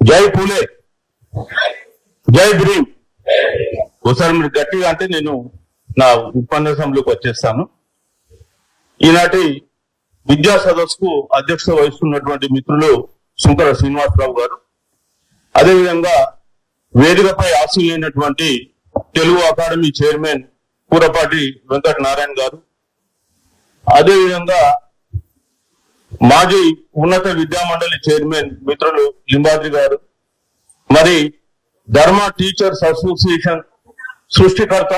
జై పూలే, జై భీమ్. ఒకసారి మీరు గట్టిగా అంటే నేను నా ఉపన్యాసంలోకి వచ్చేస్తాను. ఈనాటి విద్యా సదస్సుకు అధ్యక్షత వహిస్తున్నటువంటి మిత్రులు శంకర శ్రీనివాసరావు గారు, అదేవిధంగా వేదికపై ఆశీలైనటువంటి తెలుగు అకాడమీ చైర్మన్ కూరపాటి వెంకట నారాయణ గారు, అదేవిధంగా మాజీ ఉన్నత విద్యామండలి చైర్మన్ మిత్రులు లింబాద్రి గారు, మరి ధర్మ టీచర్స్ అసోసియేషన్ సృష్టికర్త,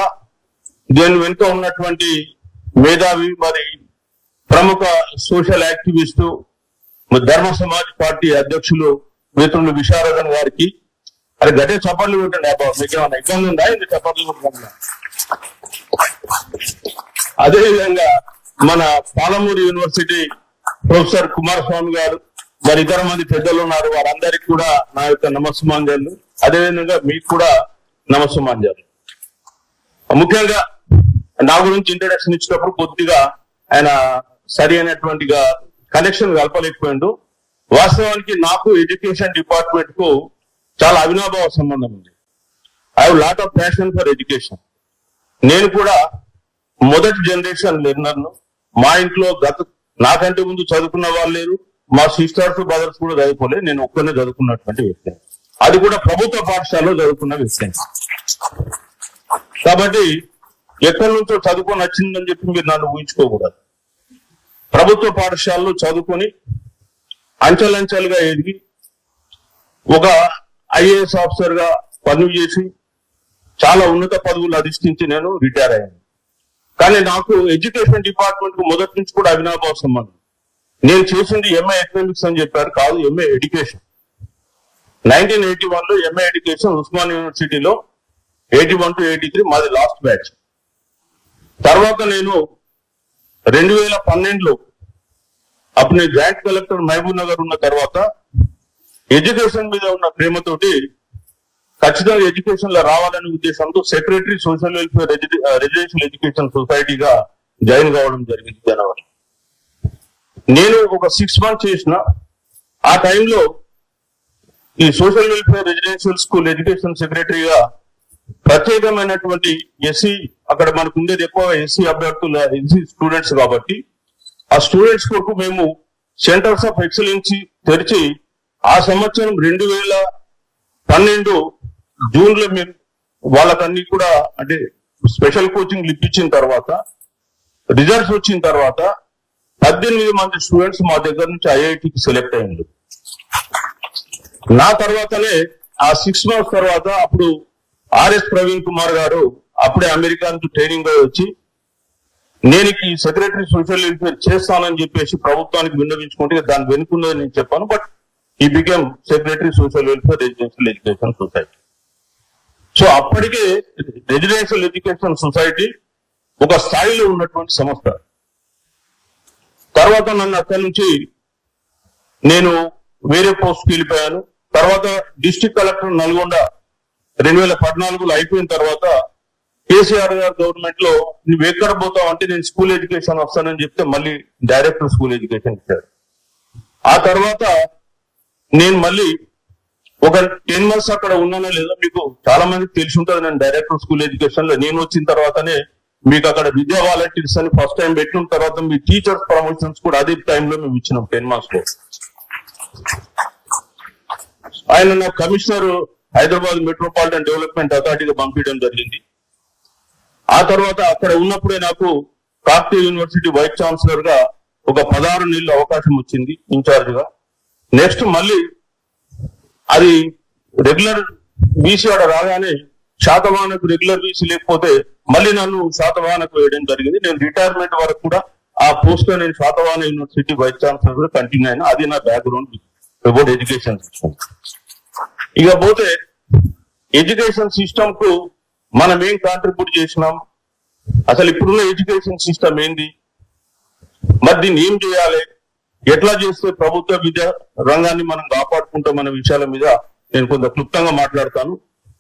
దీని వెనుక ఉన్నటువంటి మేధావి, మరి ప్రముఖ సోషల్ యాక్టివిస్టు, ధర్మ సమాజ్ పార్టీ అధ్యక్షులు మిత్రులు విశారదన్ గారికి, అది గట్టే చప్పట్లు పెట్టండి. మీకు ఏమైనా ఇబ్బంది ఉందా? ఇది చప్పట్లు పెట్టండి. అదేవిధంగా మన పాలమూరు యూనివర్సిటీ ప్రొఫెసర్ కుమారస్వామి గారు, మరి ఇతర మంది పెద్దలు ఉన్నారు, వారందరికీ కూడా నా యొక్క నమస్సుమాంజలు. అదేవిధంగా మీకు కూడా నమస్సుమాంజలు. ముఖ్యంగా నా గురించి ఇంట్రడక్షన్ ఇచ్చినప్పుడు కొద్దిగా ఆయన సరి అయినటువంటిగా కనెక్షన్ కలపలేకపోయిండు. వాస్తవానికి నాకు ఎడ్యుకేషన్ డిపార్ట్మెంట్ కు చాలా అవినాభావ సంబంధం ఉంది. I have lot of passion for education. నేను కూడా మొదటి జనరేషన్ లెర్నర్ను. మా ఇంట్లో నాకంటే ముందు చదువుకున్న వాళ్ళు లేరు, మా సిస్టర్స్ బ్రదర్స్ కూడా చదువుకోలేదు, నేను ఒక్కనే చదువుకున్నటువంటి వ్యక్తి, అది కూడా ప్రభుత్వ పాఠశాలలో చదువుకున్న వ్యక్తి. కాబట్టి ఎక్కడి నుంచో చదువుకొని వచ్చిందని చెప్పి మీరు నన్ను ఊహించుకోకూడదు. ప్రభుత్వ పాఠశాలలో చదువుకొని అంచెలంచెలుగా ఎదిగి ఒక ఐఏఎస్ ఆఫీసర్ గా పనిచేసి చాలా ఉన్నత పదవులు అధిష్ఠించి నేను రిటైర్ అయ్యాను. కానీ నాకు ఎడ్యుకేషన్ డిపార్ట్మెంట్ కు మొదటి నుంచి కూడా అవినాభావ సంబంధం. నేను చేసింది ఎంఏ ఎకనామిక్స్ అని చెప్పారు, కాదు, ఎంఏ ఎడ్యుకేషన్. 1981 లో ఎంఏ ఎడ్యుకేషన్ ఉస్మాన్ యూనివర్సిటీలో 81 to 83 మాది లాస్ట్ బ్యాచ్. తర్వాత నేను 2012లో అప్పుడు నేను జాయింట్ కలెక్టర్ మహబూబ్ నగర్ ఉన్న తర్వాత ఎడ్యుకేషన్ మీద ఉన్న ప్రేమతోటి ఖచ్చితంగా ఎడ్యుకేషన్ లో రావాలనే ఉద్దేశంతో secretary social welfare residential education సొసైటీగా జాయిన్ కావడం జరిగింది జనవరి. నేను ఒక 6 months చేసిన. ఆ టైంలో ఈ social welfare residential school education సెక్రటరీగా ప్రత్యేకమైనటువంటి ఎస్సీ, అక్కడ మనకు ఉండేది ఎక్కువ ఎస్సీ అభ్యర్థుల ఎస్సీ స్టూడెంట్స్ కాబట్టి ఆ స్టూడెంట్స్ కొరకు మేము సెంటర్స్ ఆఫ్ ఎక్సలెన్సీ తెరిచి ఆ సంవత్సరం 2012 జూన్ లో మేము వాళ్ళకన్నీ కూడా అంటే స్పెషల్ కోచింగ్ ఇప్పించిన తర్వాత రిజల్ట్స్ వచ్చిన తర్వాత 18 మంది స్టూడెంట్స్ మా దగ్గర నుంచి ఐఐటికి సెలెక్ట్ అయ్యింది. నా తర్వాతనే ఆ 6 months తర్వాత అప్పుడు ఆర్ఎస్ ప్రవీణ్ కుమార్ గారు అప్పుడే అమెరికా నుంచి ట్రైనింగ్ వచ్చి నేను ఈ సెక్రటరీ సోషల్ వెల్ఫేర్ చేస్తానని చెప్పేసి ప్రభుత్వానికి విన్నవించుకుంటే దాని వెనుకున్నది నేను చెప్పాను. But he became secretary social welfare residential education society. So అప్పటికే రెసిడెన్షియల్ ఎడ్యుకేషన్ సొసైటీ ఒక స్థాయిలో ఉన్నటువంటి సంస్థ. తర్వాత నన్ను అక్కడి నుంచి నేను వేరే పోస్ట్కి వెళ్ళిపోయాను. తర్వాత డిస్ట్రిక్ట్ కలెక్టర్ నల్గొండ 2014లో అయిపోయిన తర్వాత కేసీఆర్ గారు గవర్నమెంట్ లో నువ్వు ఎక్కడ పోతావు అంటే నేను స్కూల్ ఎడ్యుకేషన్ వస్తానని చెప్తే మళ్ళీ డైరెక్టర్ స్కూల్ ఎడ్యుకేషన్ ఇచ్చాడు. ఆ తర్వాత నేను మళ్ళీ ఒక 10 months అక్కడ ఉన్నానో లేదో మీకు చాలా మందికి తెలిసి ఉంటుంది. నేను డైరెక్టర్ స్కూల్ ఎడ్యుకేషన్ లో నేను వచ్చిన తర్వాతనే మీకు అక్కడ విద్యా వాలంటీర్స్ అని ఫస్ట్ టైం పెట్టిన తర్వాత మీ టీచర్స్ ప్రమోషన్స్ కూడా అదే టైంలో మేము ఇచ్చినాం 10 months లో. ఆయన నా కమిషనర్ హైదరాబాద్ మెట్రోపాలిటన్ డెవలప్మెంట్ అథారిటీగా పంపించడం జరిగింది. ఆ తర్వాత అక్కడ ఉన్నప్పుడే నాకు కాకతీయ యూనివర్సిటీ వైస్ ఛాన్సలర్ గా ఒక 16 నెలలు అవకాశం వచ్చింది ఇన్ఛార్జ్ గా. నెక్స్ట్ మళ్ళీ అది రెగ్యులర్ వీసీ ఆడ రాగానే శాతవాహనకు రెగ్యులర్ వీసీ లేకపోతే మళ్ళీ నన్ను శాతవాహనకు వేయడం జరిగింది. నేను రిటైర్మెంట్ వరకు కూడా ఆ పోస్ట్ లో నేను శాతవాహన యూనివర్సిటీ వైస్ ఛాన్సలర్ కూడా కంటిన్యూ అయినా. అది నా బ్యాక్గ్రౌండ్ అబౌట్ ఎడ్యుకేషన్ సిస్టమ్. ఇక పోతే ఎడ్యుకేషన్ సిస్టమ్ కు మనం ఏం కాంట్రిబ్యూట్ చేసినాం, అసలు ఇప్పుడున్న ఎడ్యుకేషన్ సిస్టమ్ ఏంది, మరి దీన్ని ఏం చేయాలి, ఎట్లా చేస్తే ప్రభుత్వ విద్యా రంగాన్ని మనం కాపాడుకుంటాం అనే విషయాల మీద నేను కొంత క్లుప్తంగా మాట్లాడతాను.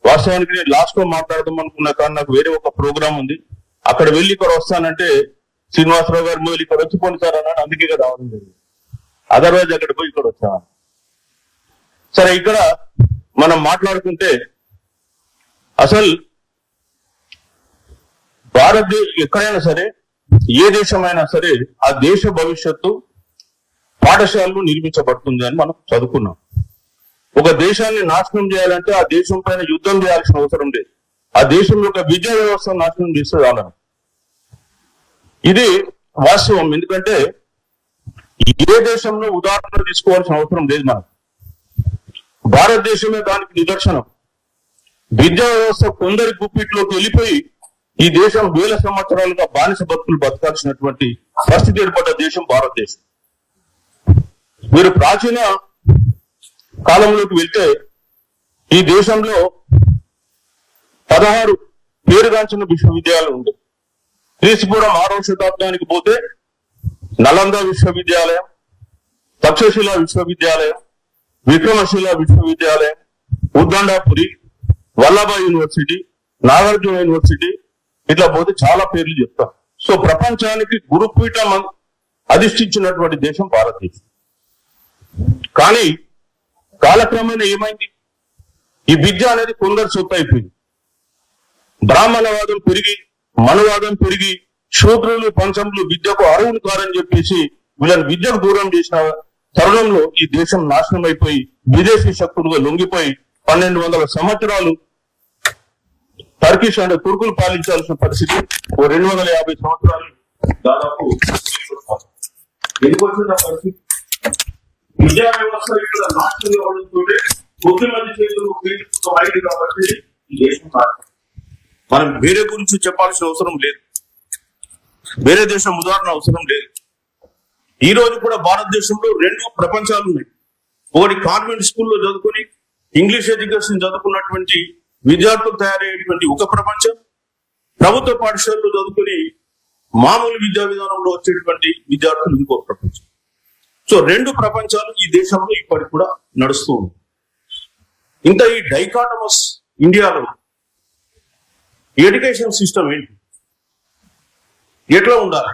వాస్తవానికి నేను లాస్ట్ లో మాట్లాడదాం అనుకున్నా కానీ నాకు వేరే ఒక ప్రోగ్రామ్ ఉంది. అక్కడ వెళ్ళి ఇక్కడ వస్తానంటే శ్రీనివాసరావు గారు మొదలు ఇక్కడ వచ్చి పోనిసారు అన్నాడు, అందుకే రావడం జరిగింది. అదర్వైజ్ అక్కడ పోయి ఇక్కడ వచ్చాను. సరే, ఇక్కడ మనం మాట్లాడుకుంటే అసలు ఎక్కడైనా సరే ఏ దేశమైనా సరే ఆ దేశ భవిష్యత్తు పాఠశాలలు నిర్మించబడుతుంది అని మనం చదువుకున్నాం. ఒక దేశాన్ని నాశనం చేయాలంటే ఆ దేశం పైన యుద్ధం చేయాల్సిన అవసరం లేదు. ఆ దేశం యొక్క విద్యా వ్యవస్థ నాశనం చేస్తే చాలని. ఇది వాస్తవం. ఎందుకంటే ఏ దేశంలో ఉదాహరణ తీసుకోవాల్సిన అవసరం లేదు మనకు. భారతదేశమే దానికి నిదర్శనం. విద్యా వ్యవస్థ కొందరి గుప్పిట్లోకి వెళ్ళిపోయి ఈ దేశం వేల సంవత్సరాలుగా బానిస బతుకులు బతకాల్సినటువంటి పరిస్థితి ఏర్పడ్డ దేశం భారతదేశం. మీరు ప్రాచీన కాలంలోకి వెళ్తే ఈ దేశంలో 16 పేరుగాంచిన విశ్వవిద్యాలయాలు ఉంది. క్రీస్తుపూర్వం 6వ శతాబ్దానికి పోతే నలంద విశ్వవిద్యాలయం, తక్షశిల విశ్వవిద్యాలయం, విక్రమశిల విశ్వవిద్యాలయం, ఉద్దండాపురి, వల్లభాయ్ యూనివర్సిటీ, నాగార్జున యూనివర్సిటీ, ఇట్లా పోతే చాలా పేర్లు చెప్తాం. సో ప్రపంచానికి గురుపీఠం అధిష్ఠించినటువంటి దేశం భారతదేశం. కానీ కాలక్రమేణా ఏమైంది? ఈ విద్య అనేది కొందరు సొత్తు అయిపోయింది. బ్రాహ్మణవాదం పెరిగి, మనువాదం పెరిగి, శూద్రులు పంచములు విద్యకు అర్హులు కారని చెప్పేసి వీళ్ళని విద్యకు దూరం చేసిన తరుణంలో ఈ దేశం నాశనం అయిపోయి విదేశీ శక్తులుగా లొంగిపోయి 1200 సంవత్సరాలు టర్కిష్ అంటే తుర్కులు పాలించాల్సిన పరిస్థితి 250 సంవత్సరాలు దాదాపు ఎందుకు వచ్చింది ఆ పరిస్థితి? విద్యా వ్యవస్థ ఇక్కడ నాశనం కావడంతో కొద్ది మంది చేతులు అయింది కాబట్టి ఈ దేశం మనం వేరే గురించి చెప్పాల్సిన అవసరం లేదు, వేరే దేశం ఉదాహరణ అవసరం లేదు. ఈ రోజు కూడా భారతదేశంలో 2 ప్రపంచాలు ఉన్నాయి. ఒకటి కాన్వెంట్ స్కూల్లో చదువుకుని ఇంగ్లీష్ ఎడ్యుకేషన్ చదువుకున్నటువంటి విద్యార్థులు తయారయ్యేటువంటి ఒక ప్రపంచం, ప్రభుత్వ పాఠశాలలో చదువుకుని మామూలు విద్యా విధానంలో వచ్చేటువంటి విద్యార్థులు ఇంకో ప్రపంచం. సో 2 ప్రపంచాలు ఈ దేశంలో ఇప్పటికి కూడా నడుస్తూ ఉంది. ఇంత ఈ డైకాటమస్ ఇండియాలో ఎడ్యుకేషన్ సిస్టమ్ ఏంటి, ఎట్లా ఉండాలి?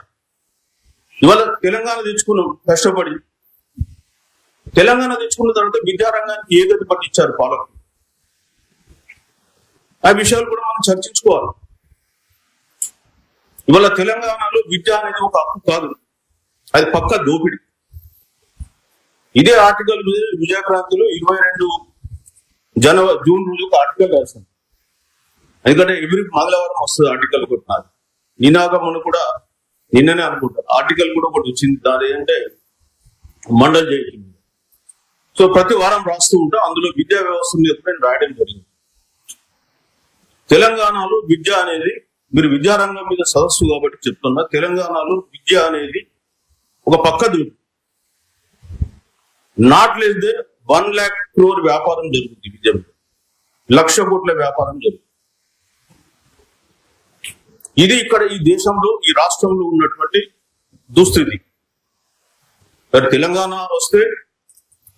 ఇవాళ తెలంగాణ తెచ్చుకున్నాం కష్టపడి. తెలంగాణ తెచ్చుకున్న తర్వాత విద్యారంగానికి ఏ గతి పట్టించారు పాలకులు, ఆ విషయాలు కూడా మనం చర్చించుకోవాలి. ఇవాళ తెలంగాణలో విద్య అనేది ఒక హక్కు కాదు, అది పక్క దోపిడి. ఇదే ఆర్టికల్ విజయక్రాంతిలో 22 జూన్ రోజు ఒక ఆర్టికల్ రాశాను. ఎందుకంటే ఎవ్రీ మంగళవారం వస్తుంది ఆర్టికల్ కొట్టినారు. నినాగమను కూడా నిన్ననే అనుకుంటారు ఆర్టికల్ కూడా ఒకటి వచ్చింది. దాని ఏంటంటే మండల్ జయించింది. సో ప్రతి వారం రాస్తూ ఉంటా. అందులో విద్యా వ్యవస్థ మీద నేను రాయడం జరిగింది. తెలంగాణలో విద్య అనేది, మీరు విద్యారంగం మీద సదస్సు కాబట్టి చెప్తున్నా, తెలంగాణలో విద్య అనేది ఒక పక్క దూరం. Not less they 1 lakh crore వ్యాపారం జరుగుతుంది. విద్య 1,00,000 కోట్ల వ్యాపారం జరుగుతుంది. ఇది ఇక్కడ ఈ దేశంలో, ఈ రాష్ట్రంలో ఉన్నటువంటి దుస్థితి. మరి తెలంగాణ వస్తే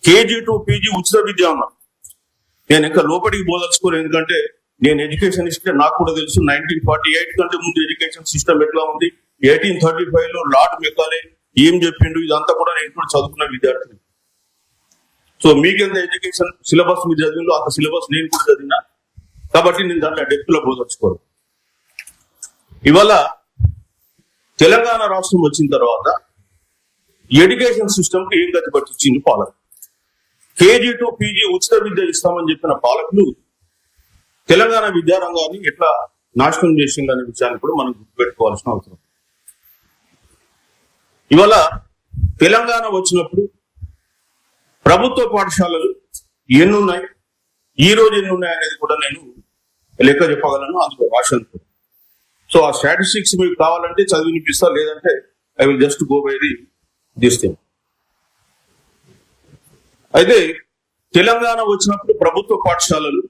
KG to PG ఉచిత విద్య అన్నా. నేను ఇంకా లోపలికి పోదలుచుకోను, ఎందుకంటే నేను ఎడ్యుకేషన్ హిస్టరీ నాకు కూడా తెలుసు. 1948 కంటే ముందు ఎడ్యుకేషన్ సిస్టమ్ ఎట్లా ఉంది, 1835 లో లార్డ్ మెకాలే ఏం చెప్పిండు, ఇదంతా కూడా నేను కూడా చదువుకున్న విద్యార్థిని. సో మీకెంత ఎడ్యుకేషన్ సిలబస్ మీరు చదివిందో అంత సిలబస్ నేను కూడా చదివినా, కాబట్టి నేను దాంట్లో డెప్త్ లో పోదలుచుకోను. ఇవాళ తెలంగాణ రాష్ట్రం వచ్చిన తర్వాత ఎడ్యుకేషన్ సిస్టమ్ కి ఏం గతి పట్టించింది పాలకులు. KG to PG ఉచిత విద్య ఇస్తామని చెప్పిన పాలకులు తెలంగాణ విద్యారంగాన్ని ఎట్లా నాశనం చేసింది అనే విషయాన్ని కూడా మనం గుర్తుపెట్టుకోవాల్సిన అవసరం. ఇవాళ తెలంగాణ వచ్చినప్పుడు ప్రభుత్వ పాఠశాలలు ఎన్నున్నాయి, ఈ రోజు ఎన్నున్నాయి అనేది కూడా నేను లెక్క చెప్పగలను, అందులో రాశాను. సో ఆ స్టాటిస్టిక్స్ మీకు కావాలంటే చదివినిపిస్తా, లేదంటే I will just go by this thing. అయితే తెలంగాణ వచ్చినప్పుడు ప్రభుత్వ పాఠశాలలు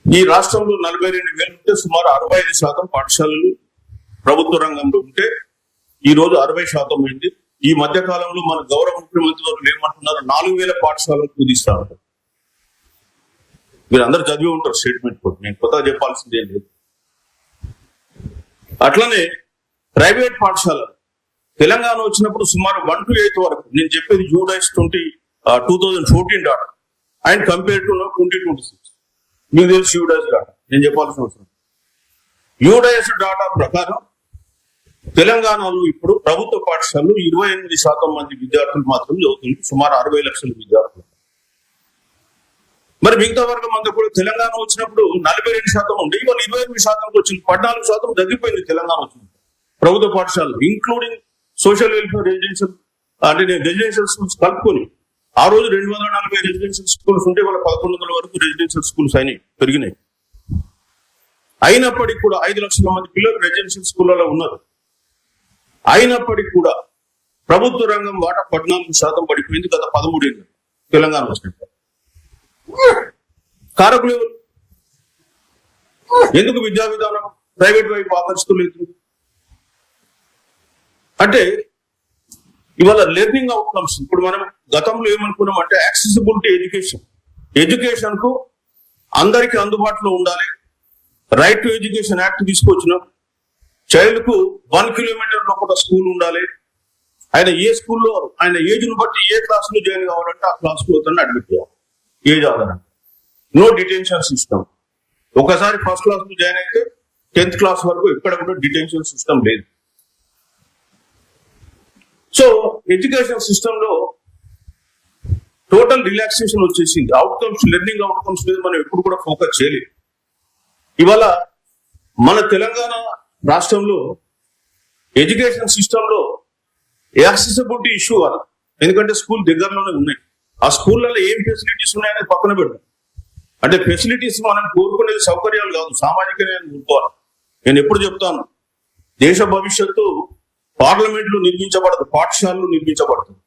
ఈ రాష్ట్రంలో 42,000 ఉంటే సుమారు 65% పాఠశాలలు ప్రభుత్వ రంగంలో ఉంటే ఈ రోజు 60% అయింది. ఈ మధ్య కాలంలో మన గౌరవ ముఖ్యమంత్రి వారు ఏమంటున్నారు, 4,000 పాఠశాలను కుదిస్తారు. మీరు అందరు చదివి ఉంటారు స్టేట్మెంట్ కూడా, నేను కొత్తగా చెప్పాల్సిందే లేదు. అట్లనే ప్రైవేట్ పాఠశాలలు తెలంగాణ వచ్చినప్పుడు సుమారు 1 to 8 వరకు, నేను చెప్పేది July 2014 data, and compare to 2026. మీకు తెలుసు యూడైస్ డాటా, నేను చెప్పాల్సిన అవసరం. యూడైస్ డాటా ప్రకారం తెలంగాణలో ఇప్పుడు ప్రభుత్వ పాఠశాలలో 28% మంది విద్యార్థులు మాత్రం చదువుతుంది, సుమారు 60 లక్షల విద్యార్థులు. మరి మిగతా వర్గం అంతా కూడా తెలంగాణ వచ్చినప్పుడు 42% ఉండే, ఇవాళ 28% వచ్చింది, 14% తగ్గిపోయింది తెలంగాణ వచ్చింది ప్రభుత్వ పాఠశాలలో, ఇంక్లూడింగ్ సోషల్ వెల్ఫేర్ రెసిడెన్షియల్ అంటే రెసిడెన్షియల్ స్కూల్స్ కలుపుకొని. ఆ రోజు 240 రెసిడెన్షియల్ స్కూల్స్ ఉంటే వాళ్ళ 1100 వరకు రెసిడెన్షియల్ స్కూల్స్ అయినాయి, పెరిగినాయి. అయినప్పటికీ కూడా 5 లక్షల మంది పిల్లలు రెసిడెన్షియల్ స్కూళ్ళలో ఉన్నారు. అయినప్పటికీ కూడా ప్రభుత్వ రంగం వాటా 14% పడిపోయింది గత 13 ఏళ్ళు తెలంగాణ వచ్చినట్టు. కారకులు ఎవరు? ఎందుకు విద్యా విధానం ప్రైవేట్ వైపు ఆకర్షితులేదు అంటే ఇవాళ లెర్నింగ్ అవుట్కమ్స్. ఇప్పుడు మనం గతంలో ఏమనుకున్నాం అంటే యాక్సెసిబిలిటీ ఎడ్యుకేషన్, ఎడ్యుకేషన్ కు అందరికీ అందుబాటులో ఉండాలి, రైట్ టు ఎడ్యుకేషన్ యాక్ట్ తీసుకొచ్చినాం. చైల్డ్ కు 1 కిలోమీటర్ లోపల స్కూల్ ఉండాలి, ఆయన ఏ స్కూల్లో ఆయన ఏజ్ ను బట్టి ఏ క్లాస్ లో జాయిన్ కావాలంటే ఆ క్లాస్ లో అడ్మిట్ చేయాలి ఏజ్ ఆధారంగా. No detention system. ఒకసారి ఫస్ట్ క్లాస్ లో జాయిన్ అయితే 10th క్లాస్ వరకు ఎక్కడ కూడా డిటెన్షన్ సిస్టమ్ లేదు. సో ఎడ్యుకేషన్ సిస్టమ్ లో టోటల్ రిలాక్సేషన్ వచ్చేసింది. అవుట్కమ్స్, లెర్నింగ్ అవుట్కమ్స్ మీద మనం ఎప్పుడు కూడా ఫోకస్ చేయలేదు. ఇవాళ మన తెలంగాణ రాష్ట్రంలో ఎడ్యుకేషన్ సిస్టమ్ లో యాక్సెసిబిలిటీ ఇష్యూ కాదు, ఎందుకంటే స్కూల్ దగ్గరలోనే ఉన్నాయి. ఆ స్కూళ్ళలో ఏం ఫెసిలిటీస్ ఉన్నాయనేది పక్కన పెడతాం. అంటే ఫెసిలిటీస్ మనం కోరుకునేది సౌకర్యాలు కాదు, సామాజిక న్యాయం కోరుకోవాలి. నేను ఎప్పుడు చెప్తాను, దేశ భవిష్యత్తు పార్లమెంట్లు నిర్మించబడదు, పాఠశాలలు నిర్మించబడుతుంది.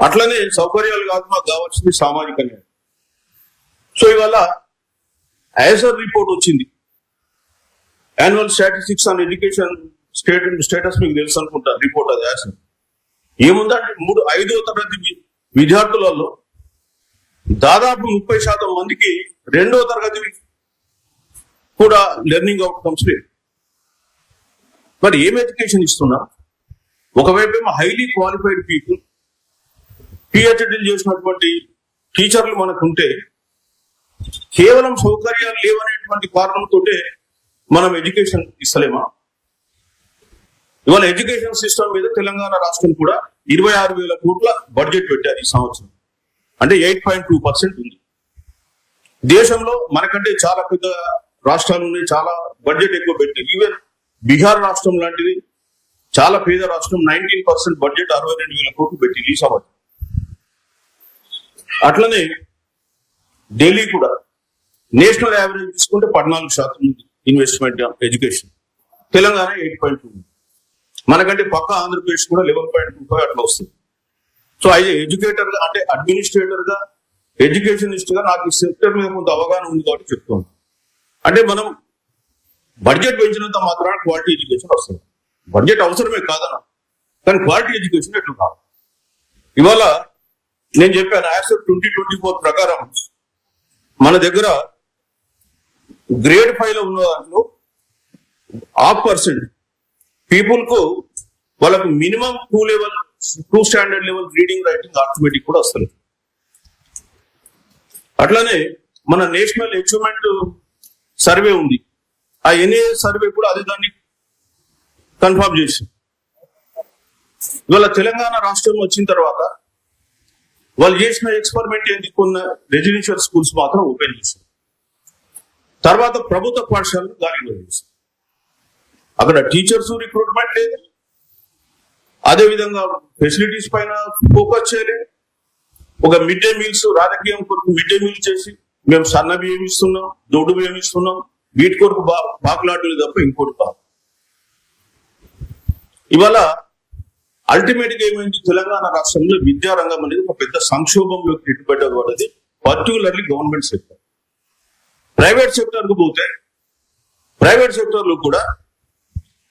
అట్లనే సౌకర్యాలు కాదు, మాకు కావాల్సింది సామాజిక న్యాయం. సో ఇవాళ ఐఎస్ఆర్ రిపోర్ట్ వచ్చింది, annual statistics on education status, మీకు తెలుసు అనుకుంటా రిపోర్ట్. అది ఐఎస్ఆర్ ఏముందంటే 5వ తరగతి విద్యార్థులలో దాదాపు 30% మందికి 2వ తరగతి కూడా లెర్నింగ్ అవుట్కమ్స్ లేదు. మరి ఏం ఎడ్యుకేషన్ ఇస్తున్నా? ఒకవైపు ఏమో హైలీ క్వాలిఫైడ్ పీపుల్, పిహెచ్డీలు చేసినటువంటి టీచర్లు మనకుంటే, కేవలం సౌకర్యాలు లేవనేటువంటి కారణంతో మనం ఎడ్యుకేషన్ ఇస్తలేమా? ఇవాళ ఎడ్యుకేషన్ సిస్టమ్ మీద తెలంగాణ రాష్ట్రం కూడా 26,000 కోట్ల బడ్జెట్ పెట్టారు ఈ సంవత్సరం, అంటే 8.2% ఉంది. దేశంలో మనకంటే చాలా పెద్ద రాష్ట్రాలు ఉన్నాయి, చాలా బడ్జెట్ ఎక్కువ పెట్టారు. ఈవెన్ బీహార్ రాష్ట్రం లాంటిది చాలా పేద రాష్ట్రం 19% బడ్జెట్ 62,000 కోట్లు పెట్టింది ఈ సంవత్సరం. అట్లనే ఢిల్లీ కూడా నేషనల్ యావరేజ్ తీసుకుంటే 14% ఉంది ఇన్వెస్ట్మెంట్ ఎడ్యుకేషన్, తెలంగాణ 8.2. మనకంటే పక్క ఆంధ్రప్రదేశ్ కూడా 11.25 అట్లా వస్తుంది. సో అయితే ఎడ్యుకేటర్ గా అంటే అడ్మినిస్ట్రేటర్ గా, ఎడ్యుకేషనిస్ట్ గా నాకు ఈ సెక్టర్ మీద కొంత అవగాహన ఉంది కాబట్టి చెప్తాను. అంటే మనం బడ్జెట్ పెంచినంత మాత్రాన క్వాలిటీ ఎడ్యుకేషన్ వస్తుంది. బడ్జెట్ అవసరమే కాదన్నా, కానీ క్వాలిటీ ఎడ్యుకేషన్ ఎట్లా కాదు. ఇవాళ నేను చెప్పాను ఐఎస్ఆర్ 2024 ప్రకారం మన దగ్గర గ్రేడ్ 5 లో ఉన్న దాంట్లో 0.5% పీపుల్ కు వాళ్ళకు minimum 2 standard level reading, writing arithmetic కూడా వస్తుంది. అట్లానే మన నేషనల్ అచీవ్మెంట్ సర్వే ఉంది, ఆ ఎన్ఏ సర్వే కూడా అదే దాన్ని కన్ఫర్మ్ చేసింది. ఇవాళ తెలంగాణ రాష్ట్రం వచ్చిన తర్వాత వాళ్ళు చేసిన ఎక్స్పెరిమెంట్ ఏంటి, కొన్ని రెసిడెన్షియల్ స్కూల్స్ మాత్రం ఓపెన్ చేశారు. తర్వాత ప్రభుత్వ పాఠశాలను గాలిలో చేశారు. అక్కడ టీచర్స్ రిక్రూట్మెంట్ లేదు, అదేవిధంగా ఫెసిలిటీస్ పైన ఫోకస్ చేయలేదు. ఒక మిడ్ డే మీల్స్, రాజకీయం కొరకు మిడ్ డే మీల్ చేసి మేము సన్న బియ్యం ఇస్తున్నాం, దొడ్డు బియ్యం ఇస్తున్నాం, వీటి కొరకు బాకులాటలు తప్ప ఇంకోటి కాదు. ఇవాళ అల్టిమేట్ గా ఏమైంది, తెలంగాణ రాష్ట్రంలో విద్యారంగం అనేది ఒక పెద్ద సంక్షోభంలోకి నెట్టిపెట్టబడ్డది, particularly government sector. Private sector కు పోతే ప్రైవేట్ సెక్టర్ లో కూడా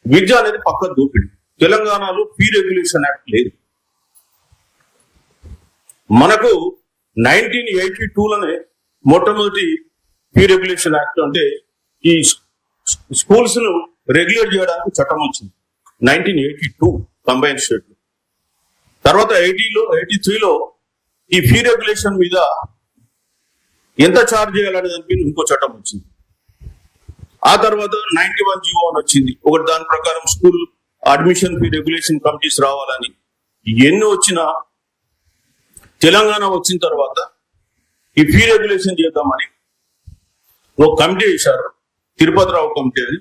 విద్య అనేది పక్క దూపిడి. తెలంగాణలో ఫీ రెగ్యులేషన్ యాక్ట్ లేదు. మనకు 1982లోనే మొట్టమొదటి ఫీ రెగ్యులేషన్ యాక్ట్, అంటే ఈ స్కూల్స్ ను రెగ్యులేట్ చేయడానికి చట్టం వచ్చింది 1982 కంబైన్ స్టేట్. తర్వాత 83లో ఈ ఫీ రెగ్యులేషన్ మీద ఎంత ఛార్జ్ చేయాలనే దానికి ఇంకో చట్టం వచ్చింది. ఆ తర్వాత 91 జీవో అని వచ్చింది ఒకటి. దాని ప్రకారం school admission fee regulation committees రావాలని. ఎన్ని వచ్చినా తెలంగాణ వచ్చిన తర్వాత ఈ ఫీ రెగ్యులేషన్ చేద్దామని ఒక కమిటీ వేశారు, తిరుపతిరావు కమిటీ అని.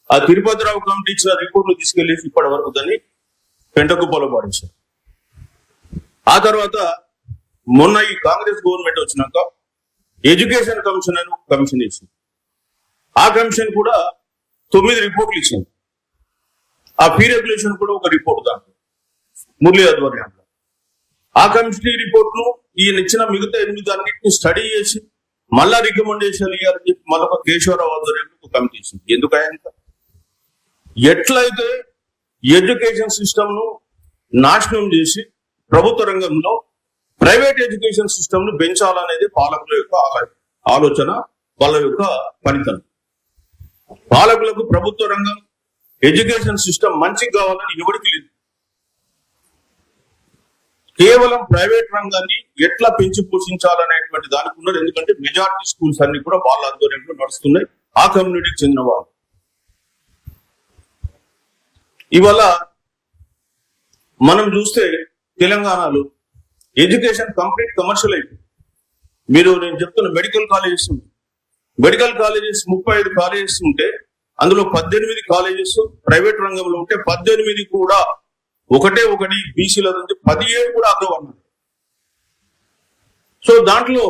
ఆ తిరుపతిరావు కమిటీ ఇచ్చిన రిపోర్ట్లు తీసుకెళ్లేసి ఇప్పటి వరకు దాన్ని పెంటకుప్పలో పాడేశారు. ఆ తర్వాత మొన్న ఈ కాంగ్రెస్ గవర్నమెంట్ వచ్చినాక ఎడ్యుకేషన్ కమిషన్ అని కమిషన్ వేసింది. ఆ కమిషన్ కూడా 9 రిపోర్ట్లు ఇచ్చింది. ఆ ఫీ రెగ్యులేషన్ కూడా ఒక రిపోర్ట్ దాంట్లో మురళీ ఆధ్వర్యంలో. ఆ కమిటీ రిపోర్ట్ ను ఈయన ఇచ్చిన మిగతా 8 అన్నింటిని స్టడీ చేసి మళ్ళా రికమెండేషన్ ఇవ్వాలని చెప్పి మళ్ళీ ఒక కేశవరావు ఆధ్వర్యంలో ఒక కమిటీ ఇచ్చింది. ఎందుకైనా ఎట్లయితే ఎడ్యుకేషన్ సిస్టమ్ ను నాశనం చేసి ప్రభుత్వ రంగంలో ప్రైవేట్ ఎడ్యుకేషన్ సిస్టమ్ ను పెంచాలనేది పాలకుల యొక్క ఆలోచన, వాళ్ళ యొక్క పనితనం. పాలకులకు ప్రభుత్వ రంగం ఎడ్యుకేషన్ సిస్టమ్ మంచిగా కావాలని ఎవరికి లేదు. కేవలం ప్రైవేట్ రంగాన్ని ఎట్లా పెంచి పోషించాలనేటువంటి దానికి ఉన్నారు. ఎందుకంటే మెజారిటీ స్కూల్స్ అన్ని కూడా వాళ్ళ ఆధ్వర్యంలో నడుస్తున్నాయి, ఆ కమ్యూనిటీకి చెందిన వాళ్ళు. ఇవాళ మనం చూస్తే తెలంగాణలో ఎడ్యుకేషన్ కంప్లీట్ కమర్షియల్ అయిపోయింది. నేను చెప్తున్న మెడికల్ కాలేజెస్ ఉంది. మెడికల్ కాలేజెస్ 35 కాలేజెస్ ఉంటే అందులో 18 కాలేజెస్ ప్రైవేట్ రంగంలో ఉంటే 18 కూడా ఒకటి బీసీల నుంచి 17 కూడా అగ్రవర్ణాలు. సో దాంట్లో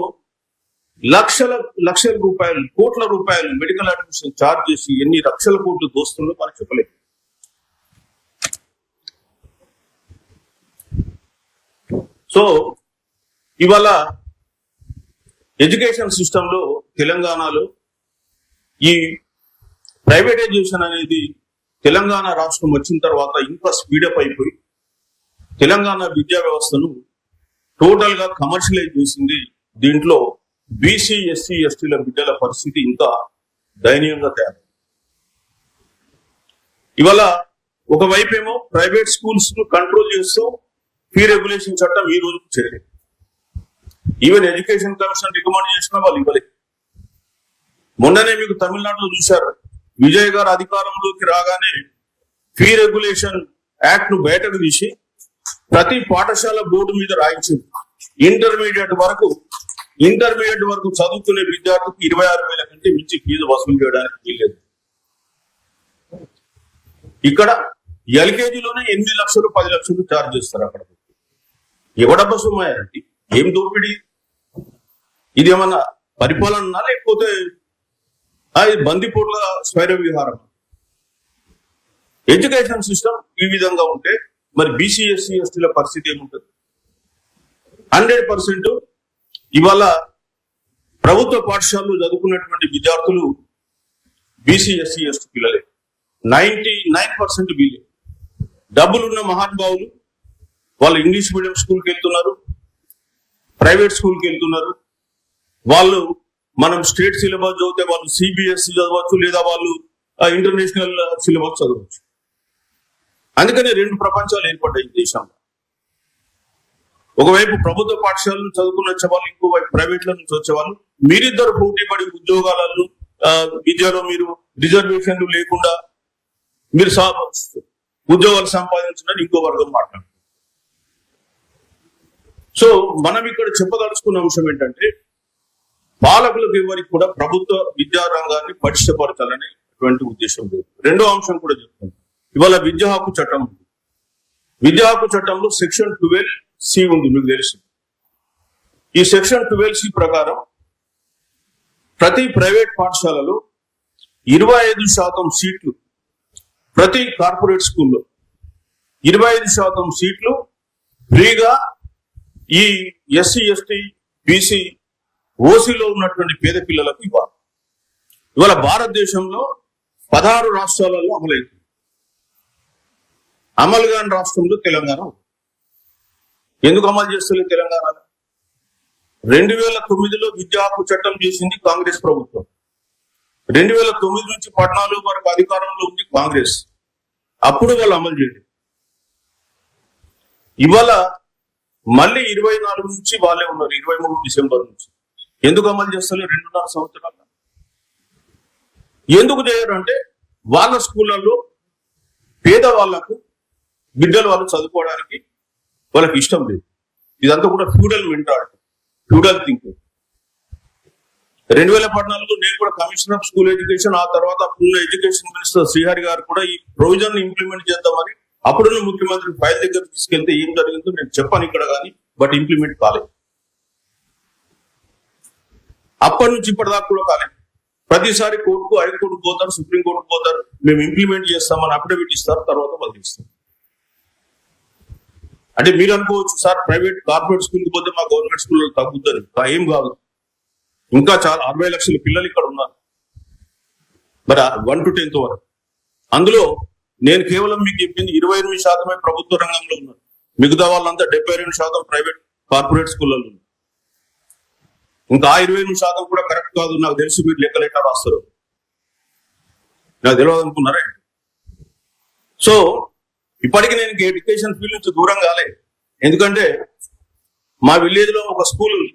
లక్షల రూపాయలు, కోట్ల రూపాయలు మెడికల్ అడ్మిషన్ ఛార్జ్ చేసి ఎన్ని లక్షల కోట్లు దోస్తుందో మనకు చెప్పలేదు. సో ఇవాళ ఎడ్యుకేషన్ సిస్టమ్ లో తెలంగాణలో ఈ ప్రైవేటైజేషన్ అనేది తెలంగాణ రాష్ట్రం వచ్చిన తర్వాత ఇంకా స్పీడప్ అయిపోయి తెలంగాణ విద్యా వ్యవస్థను టోటల్ గా కమర్షియలైజ్ చేసింది. దీంట్లో బీసీ, ఎస్సీ, ఎస్టీల బిడ్డల పరిస్థితి ఇంకా దయనీయంగా తయారు. ఇవాళ ఒకవైపేమో ప్రైవేట్ స్కూల్స్ ను కంట్రోల్ చేస్తూ ఫీ రెగ్యులేషన్ చట్టం ఈ రోజు చేయలేదు. ఈవెన్ ఎడ్యుకేషన్ కమిషన్ రికమెండ్ చేసిన వాళ్ళు ఇవ్వలేదు. మొన్ననే మీకు తమిళనాడులో చూశారు, విజయ్ గారు అధికారంలోకి రాగానే ఫీ రెగ్యులేషన్ యాక్ట్ ను బయటకు తీసి ప్రతి పాఠశాల బోర్డు మీద రాయించింది. ఇంటర్మీడియట్ వరకు చదువుకునే విద్యార్థికి 26,000 కంటే మించి ఫీజు వసూలు చేయడానికి వీల్లేదు. ఇక్కడ ఎల్కేజీలోనే 8 లక్షలు 10 లక్షలు ఛార్జ్ చేస్తారు. అక్కడ ఎవడబ్బ సొమ్మాయారండి, ఏం దోపిడీ? ఇది ఏమన్నా పరిపాలన లేకపోతే అది బందిపోట్ల స్వైర విహారం? ఎడ్యుకేషన్ సిస్టమ్ ఈ విధంగా ఉంటే మరి బీసీ, ఎస్సీ, ఎస్టీల పరిస్థితి ఏముంటుంది? 100% ఇవాళ ప్రభుత్వ పాఠశాలలో చదువుకున్నటువంటి విద్యార్థులు బీసీ, ఎస్సీ, ఎస్టీ పిల్లలే. 99% వీళ్ళే. డబ్బులున్న మహానుభావులు వాళ్ళు ఇంగ్లీష్ మీడియం స్కూల్కి వెళ్తున్నారు, ప్రైవేట్ స్కూల్కి వెళ్తున్నారు. వాళ్ళు మనం స్టేట్ సిలబస్ చదివితే వాళ్ళు సిబిఎస్ఈ చదవచ్చు, లేదా వాళ్ళు ఇంటర్నేషనల్ సిలబస్ చదవచ్చు. అందుకనే 2 ప్రపంచాలు ఏర్పడ్డాయి దేశంలో. ఒకవైపు ప్రభుత్వ పాఠశాలను చదువుకుని వచ్చేవాళ్ళు, ఇంకోవైపు ప్రైవేట్ల నుంచి వచ్చేవాళ్ళు. మీరిద్దరు పోటీ పడి ఉద్యోగాలలో విద్యలో మీరు రిజర్వేషన్లు లేకుండా మీరు ఉద్యోగాలు సంపాదించడానికి ఇంకో వర్గం మాట్లాడుతున్నారు. సో మనం ఇక్కడ చెప్పదలుచుకున్న అంశం ఏంటంటే పాలకులకు ఎవరికి కూడా ప్రభుత్వ విద్యా రంగాన్ని పటిష్టపరచాలనేటువంటి ఉద్దేశం లేదు. రెండో అంశం కూడా చెప్తాను. ఇవాళ విద్యా హక్కు చట్టం ఉంది. విద్యా హక్కు చట్టంలో సెక్షన్ 12C ఉంది, మీకు తెలుసు. ఈ సెక్షన్ 12C ప్రకారం ప్రతి ప్రైవేట్ పాఠశాలలో 25% సీట్లు, ప్రతి కార్పొరేట్ స్కూల్లో 25% సీట్లు ఫ్రీగా ఈ ఎస్సీ, ఎస్టీ, బీసీ, ఓసీలో ఉన్నటువంటి పేద పిల్లలకు ఇవ్వాలి. ఇవాళ భారతదేశంలో 16 రాష్ట్రాలలో అమలైంది. అమలు కాని రాష్ట్రంలో తెలంగాణ. ఎందుకు అమలు చేస్తలేదు తెలంగాణలో? 2009లో విద్యా హక్కు చట్టం చేసింది కాంగ్రెస్ ప్రభుత్వం. 2009 నుంచి 14 వరకు అధికారంలో ఉంది కాంగ్రెస్. అప్పుడు వాళ్ళు అమలు చేయలేదు. ఇవాళ మళ్ళీ 24 నుంచి వాళ్ళే ఉన్నారు, 23 డిసెంబర్ నుంచి. ఎందుకు అమలు చేస్తారు 2.5 సంవత్సరాలు? ఎందుకు చేయరు అంటే వాళ్ళ స్కూళ్ళల్లో పేదవాళ్లకు బిడ్డలు వాళ్ళు చదువుకోవడానికి వాళ్ళకి ఇష్టం లేదు. ఇదంతా కూడా ఫ్యూడల్ మెంటాలిటీ, ఫ్యూడల్ థింకింగ్. 2014లో నేను కూడా కమిషనర్ ఆఫ్ స్కూల్ ఎడ్యుకేషన్, ఆ తర్వాత అప్పుడున్న ఎడ్యుకేషన్ మినిస్టర్ శ్రీహరి గారు కూడా ఈ ప్రొవిజన్ ఇంప్లిమెంట్ చేద్దామని అప్పుడున్న ముఖ్యమంత్రి ఫైల్ దగ్గర తీసుకెళ్తే ఏం జరిగిందో నేను చెప్పాను ఇక్కడ కానీ, బట్ ఇంప్లిమెంట్ కాలేదు. అప్పటి నుంచి ఇప్పటిదాకా కూడా కాలేదు. ప్రతిసారి కోర్టుకు, హైకోర్టుకు పోతారు, సుప్రీంకోర్టుకు పోతారు, మేము ఇంప్లిమెంట్ చేస్తామని అఫిడవిట్ ఇస్తారు, తర్వాత వదిలిస్తారు. అంటే మీరు అనుకోవచ్చు సార్ ప్రైవేట్ కార్పొరేట్ స్కూల్కి పోతే మా గవర్నమెంట్ స్కూల్లో తగ్గుతుంది. ఏం కాదు, ఇంకా చాలా 60 లక్షల పిల్లలు ఇక్కడ ఉన్నారు, మరి 1 to 10th వరకు. అందులో నేను కేవలం మీకు చెప్పింది 28% ప్రభుత్వ రంగంలో ఉన్నారు, మిగతా వాళ్ళంతా 72% ప్రైవేట్ కార్పొరేట్ స్కూళ్ళలో ఉన్నారు. ఇంకా 28% కూడా కరెక్ట్ కాదు, నాకు తెలుసు మీరు లెక్కలేక రాస్తారు, నాకు తెలియదు అనుకున్నారా? సో ఇప్పటికీ నేను ఎడ్యుకేషన్ ఫీల్డ్ నుంచి దూరం కాలే. ఎందుకంటే మా విలేజ్ లో ఒక స్కూల్ ఉంది.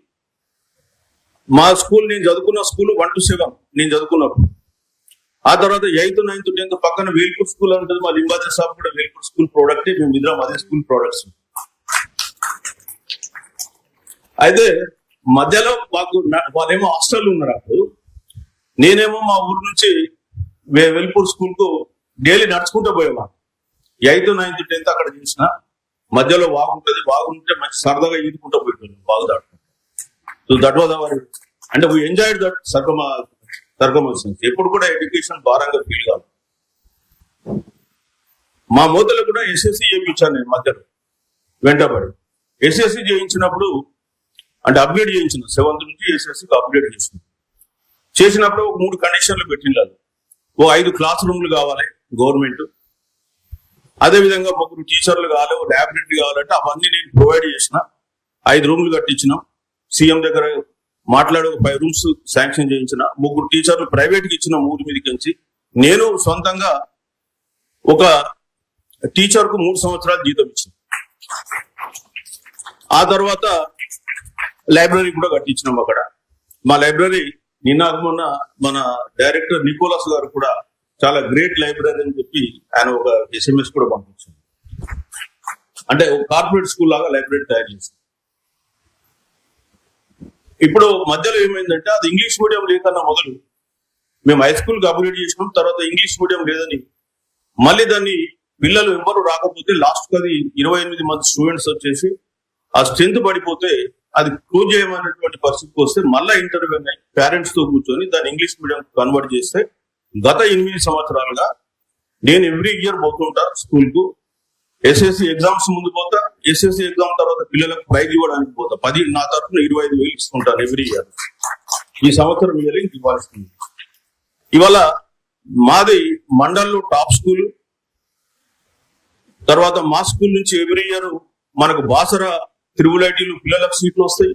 మా స్కూల్, నేను చదువుకున్న స్కూల్ 1 to 7 నేను చదువుకున్నప్పుడు. ఆ తర్వాత 8th, 9th, 10th పక్కన వేల్పూర్ స్కూల్ ఉంటుంది. మా లింబాద్రి సాబ్ కూడా వేల్పూర్ స్కూల్ ప్రోడక్ట్, మేము ఇద్దరం అదే స్కూల్ ప్రోడక్ట్స్. అయితే మధ్యలో మాకు వాళ్ళేమో హాస్టల్ ఉన్నారు అప్పుడు. నేనేమో మా ఊరు నుంచి వెల్పూర్ స్కూల్ కు డైలీ నడుచుకుంటూ పోయేవాడు. 8th, 9th, 10th అక్కడ చేసిన. మధ్యలో వాగుంటది, వాగుంటే మంచి సరదాగా ఈదుకుంటూ పోయిపోయింది, బాగు దాటుకుంటూ. సో దట్ వాజ్ అవర్, అంటే వీ ఎంజాయ్డ్ దట్ సర్కమస్టెన్స్. ఎప్పుడు కూడా ఎడ్యుకేషన్ భారంగా ఫీల్ కాదు. మా మూతలు కూడా ఎస్ఎస్సి చేయించాను నేను మధ్యలో వెంటబడి. ఎస్ఎస్సి చేయించినప్పుడు అంటే అప్గ్రేడ్ చేయించిన 7th నుంచి ఎస్ఎస్సికి అప్గ్రేడ్ చేసినప్పుడు 3 కండిషన్లు పెట్టిండాలి. 5 క్లాస్ రూమ్లు కావాలి గవర్నమెంట్, అదేవిధంగా 3 టీచర్లు కావాలి, ల్యాబొరేటరీ కావాలంటే అవన్నీ నేను ప్రొవైడ్ చేసిన. 5 రూమ్లు కట్టించినాం. సీఎం దగ్గర మాట్లాడి 5 రూమ్స్ శాంక్షన్ చేయించిన. 3 టీచర్లు ప్రైవేట్ కి ఇచ్చిన 3 మీదకి నుంచి. నేను సొంతంగా ఒక టీచర్ కు 3 సంవత్సరాలు జీతం ఇచ్చిన. ఆ తర్వాత లైబ్రరీ కూడా కట్టించినాం అక్కడ. మా లైబ్రరీ మొన్న మన డైరెక్టర్ నికోలస్ గారు కూడా చాలా గ్రేట్ లైబ్రరీ అని చెప్పి ఆయన ఒక SMS కూడా పంపించారు. అంటే ఒక కార్పొరేట్ స్కూల్ లాగా లైబ్రరీ తయారు చేశారు. ఇప్పుడు మధ్యలో ఏమైందంటే అది ఇంగ్లీష్ మీడియం లేకన్నా మొదలు మేము హై స్కూల్కి అప్గ్రేడ్ చేసినాం. తర్వాత ఇంగ్లీష్ మీడియం లేదని మళ్ళీ దాన్ని పిల్లలు ఎవరు రాకపోతే లాస్ట్ అది 28 మంది స్టూడెంట్స్ వచ్చేసి ఆ స్ట్రెంత్ పడిపోతే అది క్లోజ్ చేయమనేటువంటి పరిస్థితికి వస్తే మళ్ళీ ఇంటర్వ్యూ అయ్యి పేరెంట్స్ తో కూర్చొని దాన్ని ఇంగ్లీష్ మీడియం కన్వర్ట్ చేస్తే గత 8 సంవత్సరాలుగా నేను ఎవ్రీ ఇయర్ పోతుంటా స్కూల్ కు. ఎస్ఎస్సి ఎగ్జామ్స్ ముందు పోతా, ఎస్ఎస్సి ఎగ్జామ్ తర్వాత పిల్లలకు ప్రైజ్ ఇవ్వడానికి పోతా. నా తరఫున 25,000 ఇస్తుంటాను ఎవ్రీ ఇయర్. ఈ సంవత్సరం ఇయర్లింగ్ ఇవ్వాల్సింది. ఇవాళ మాది మండల్లో టాప్ స్కూల్. తర్వాత మా స్కూల్ నుంచి ఎవ్రీ ఇయర్ మనకు బాసర త్రిబుల్-ఐటీలు పిల్లలకు సీట్లు వస్తాయి.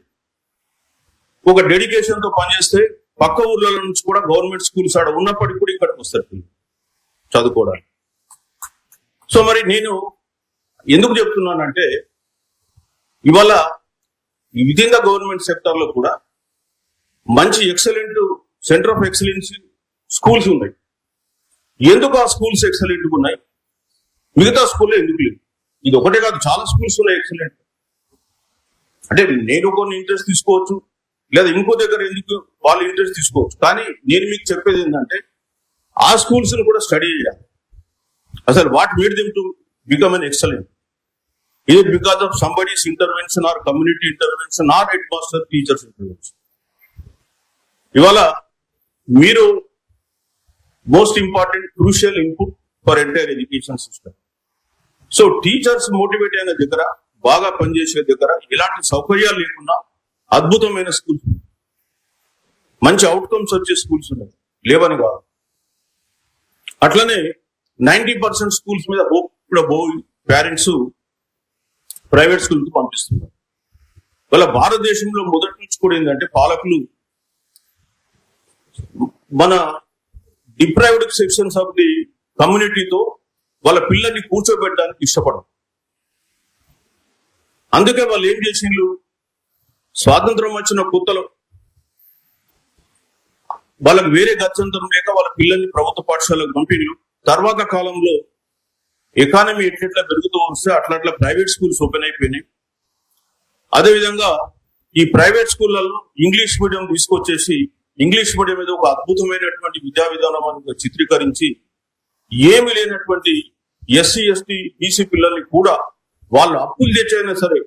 ఒక డెడికేషన్ తో పనిచేస్తే పక్క ఊర్ల నుంచి కూడా గవర్నమెంట్ స్కూల్స్ ఆడ ఉన్నప్పటికీ కూడా ఇక్కడికి వస్తారు పిల్లలు చదువుకోవడానికి. సో మరి నేను ఎందుకు చెప్తున్నానంటే ఇవాళ విదిన్ ద గవర్నమెంట్ సెక్టర్ లో కూడా మంచి excellent centre of excellence schools ఉన్నాయి. ఎందుకు ఆ స్కూల్స్ ఎక్సలెంట్ ఉన్నాయి, మిగతా స్కూల్లో ఎందుకు లేదు? ఇది ఒకటే కాదు, చాలా స్కూల్స్ ఉన్నాయి ఎక్సలెంట్. అంటే నేను కొన్ని ఇంట్రెస్ట్ తీసుకోవచ్చు, లేదా ఇంకో దగ్గర ఎందుకు వాళ్ళు ఇంట్రెస్ట్ తీసుకోవచ్చు. కానీ నేను మీకు చెప్పేది ఏంటంటే ఆ స్కూల్స్ ని కూడా స్టడీ చేయాలి. అసలు what made them to become an excellent? Is it because of somebody's intervention or community intervention or headmaster teachers intervention? ఇవాళ మీరు most important crucial input for entire education system. So teachers motivate అయిన దగ్గర, బాగా పనిచేసే దగ్గర ఇలాంటి సౌకర్యాలు లేకుండా అద్భుతమైన స్కూల్స్, మంచి అవుట్కమ్స్ వచ్చే స్కూల్స్ ఉన్నాయి, లేవని కాదు. అట్లనే 90% స్కూల్స్ మీద హోప్ కూడా పోయి పేరెంట్స్ ప్రైవేట్ స్కూల్ కు పంపిస్తున్నారు. వాళ్ళ భారతదేశంలో మొదటి నుంచి కూడా ఏంటంటే పాలకులు మన డిప్రైవ్డ్ సెక్షన్స్ ఆఫ్ ది కమ్యూనిటీతో వాళ్ళ పిల్లల్ని కూర్చోబెట్టడానికి ఇష్టపడరు. అందుకే వాళ్ళు ఏం చేసిండ్రు, స్వాతంత్రం వచ్చిన కొత్తలో వాళ్ళకి వేరే గత్యంతరం లేక వాళ్ళ పిల్లల్ని ప్రభుత్వ పాఠశాలకు పంపిండ్రు. తర్వాత కాలంలో ఎకానమీ ఎట్లెట్లా పెరుగుతూ వస్తే అట్లా ప్రైవేట్ స్కూల్స్ ఓపెన్ అయిపోయినాయి. అదేవిధంగా ఈ ప్రైవేట్ స్కూళ్లలో ఇంగ్లీష్ మీడియం తీసుకొచ్చేసి ఇంగ్లీష్ మీడియం మీద ఒక అద్భుతమైనటువంటి విద్యా విధానం చిత్రీకరించి ఏమి లేనటువంటి ఎస్సీ ఎస్టీ బీసీ పిల్లల్ని కూడా వాళ్ళు అప్పులు తెచ్చైనా సరే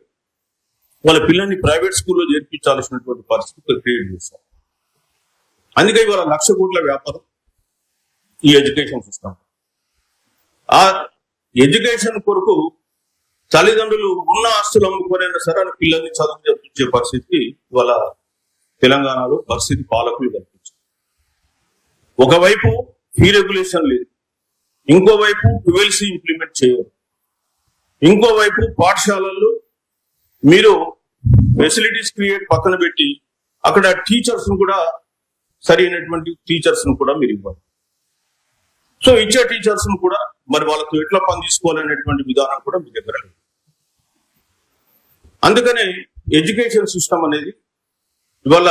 వాళ్ళ పిల్లల్ని ప్రైవేట్ స్కూల్లో చేర్పించాల్సినటువంటి పరిస్థితి క్రియేట్ చేశారు. అందుకే ఇవాళ 1,00,000 కోట్ల వ్యాపారం ఈ ఎడ్యుకేషన్ సిస్టమ్. ఆ ఎడ్యుకేషన్ కొరకు తల్లిదండ్రులు ఉన్న ఆస్తులు అమ్ముకోనైనా సరే పిల్లల్ని చదువు చెప్పించే పరిస్థితికి ఇవాళ తెలంగాణలో పరిస్థితి పాలకులు కల్పించారు. ఒకవైపు ఫీ రెగ్యులేషన్ లేదు, ఇంకోవైపు 12C ఇంప్లిమెంట్ చేయరు, ఇంకోవైపు పాఠశాలల్లో మీరు ఫెసిలిటీస్ క్రియేట్ పక్కన పెట్టి అక్కడ టీచర్స్ కూడా సరైనటువంటి టీచర్స్ కూడా మీరు ఇవ్వాలి. సో ఇచ్చే టీచర్స్ కూడా మరి వాళ్ళతో ఎట్లా పని తీసుకోవాలనేటువంటి విధానం కూడా మీ దగ్గర లేదు. అందుకనే ఎడ్యుకేషన్ సిస్టమ్ అనేది ఇవాళ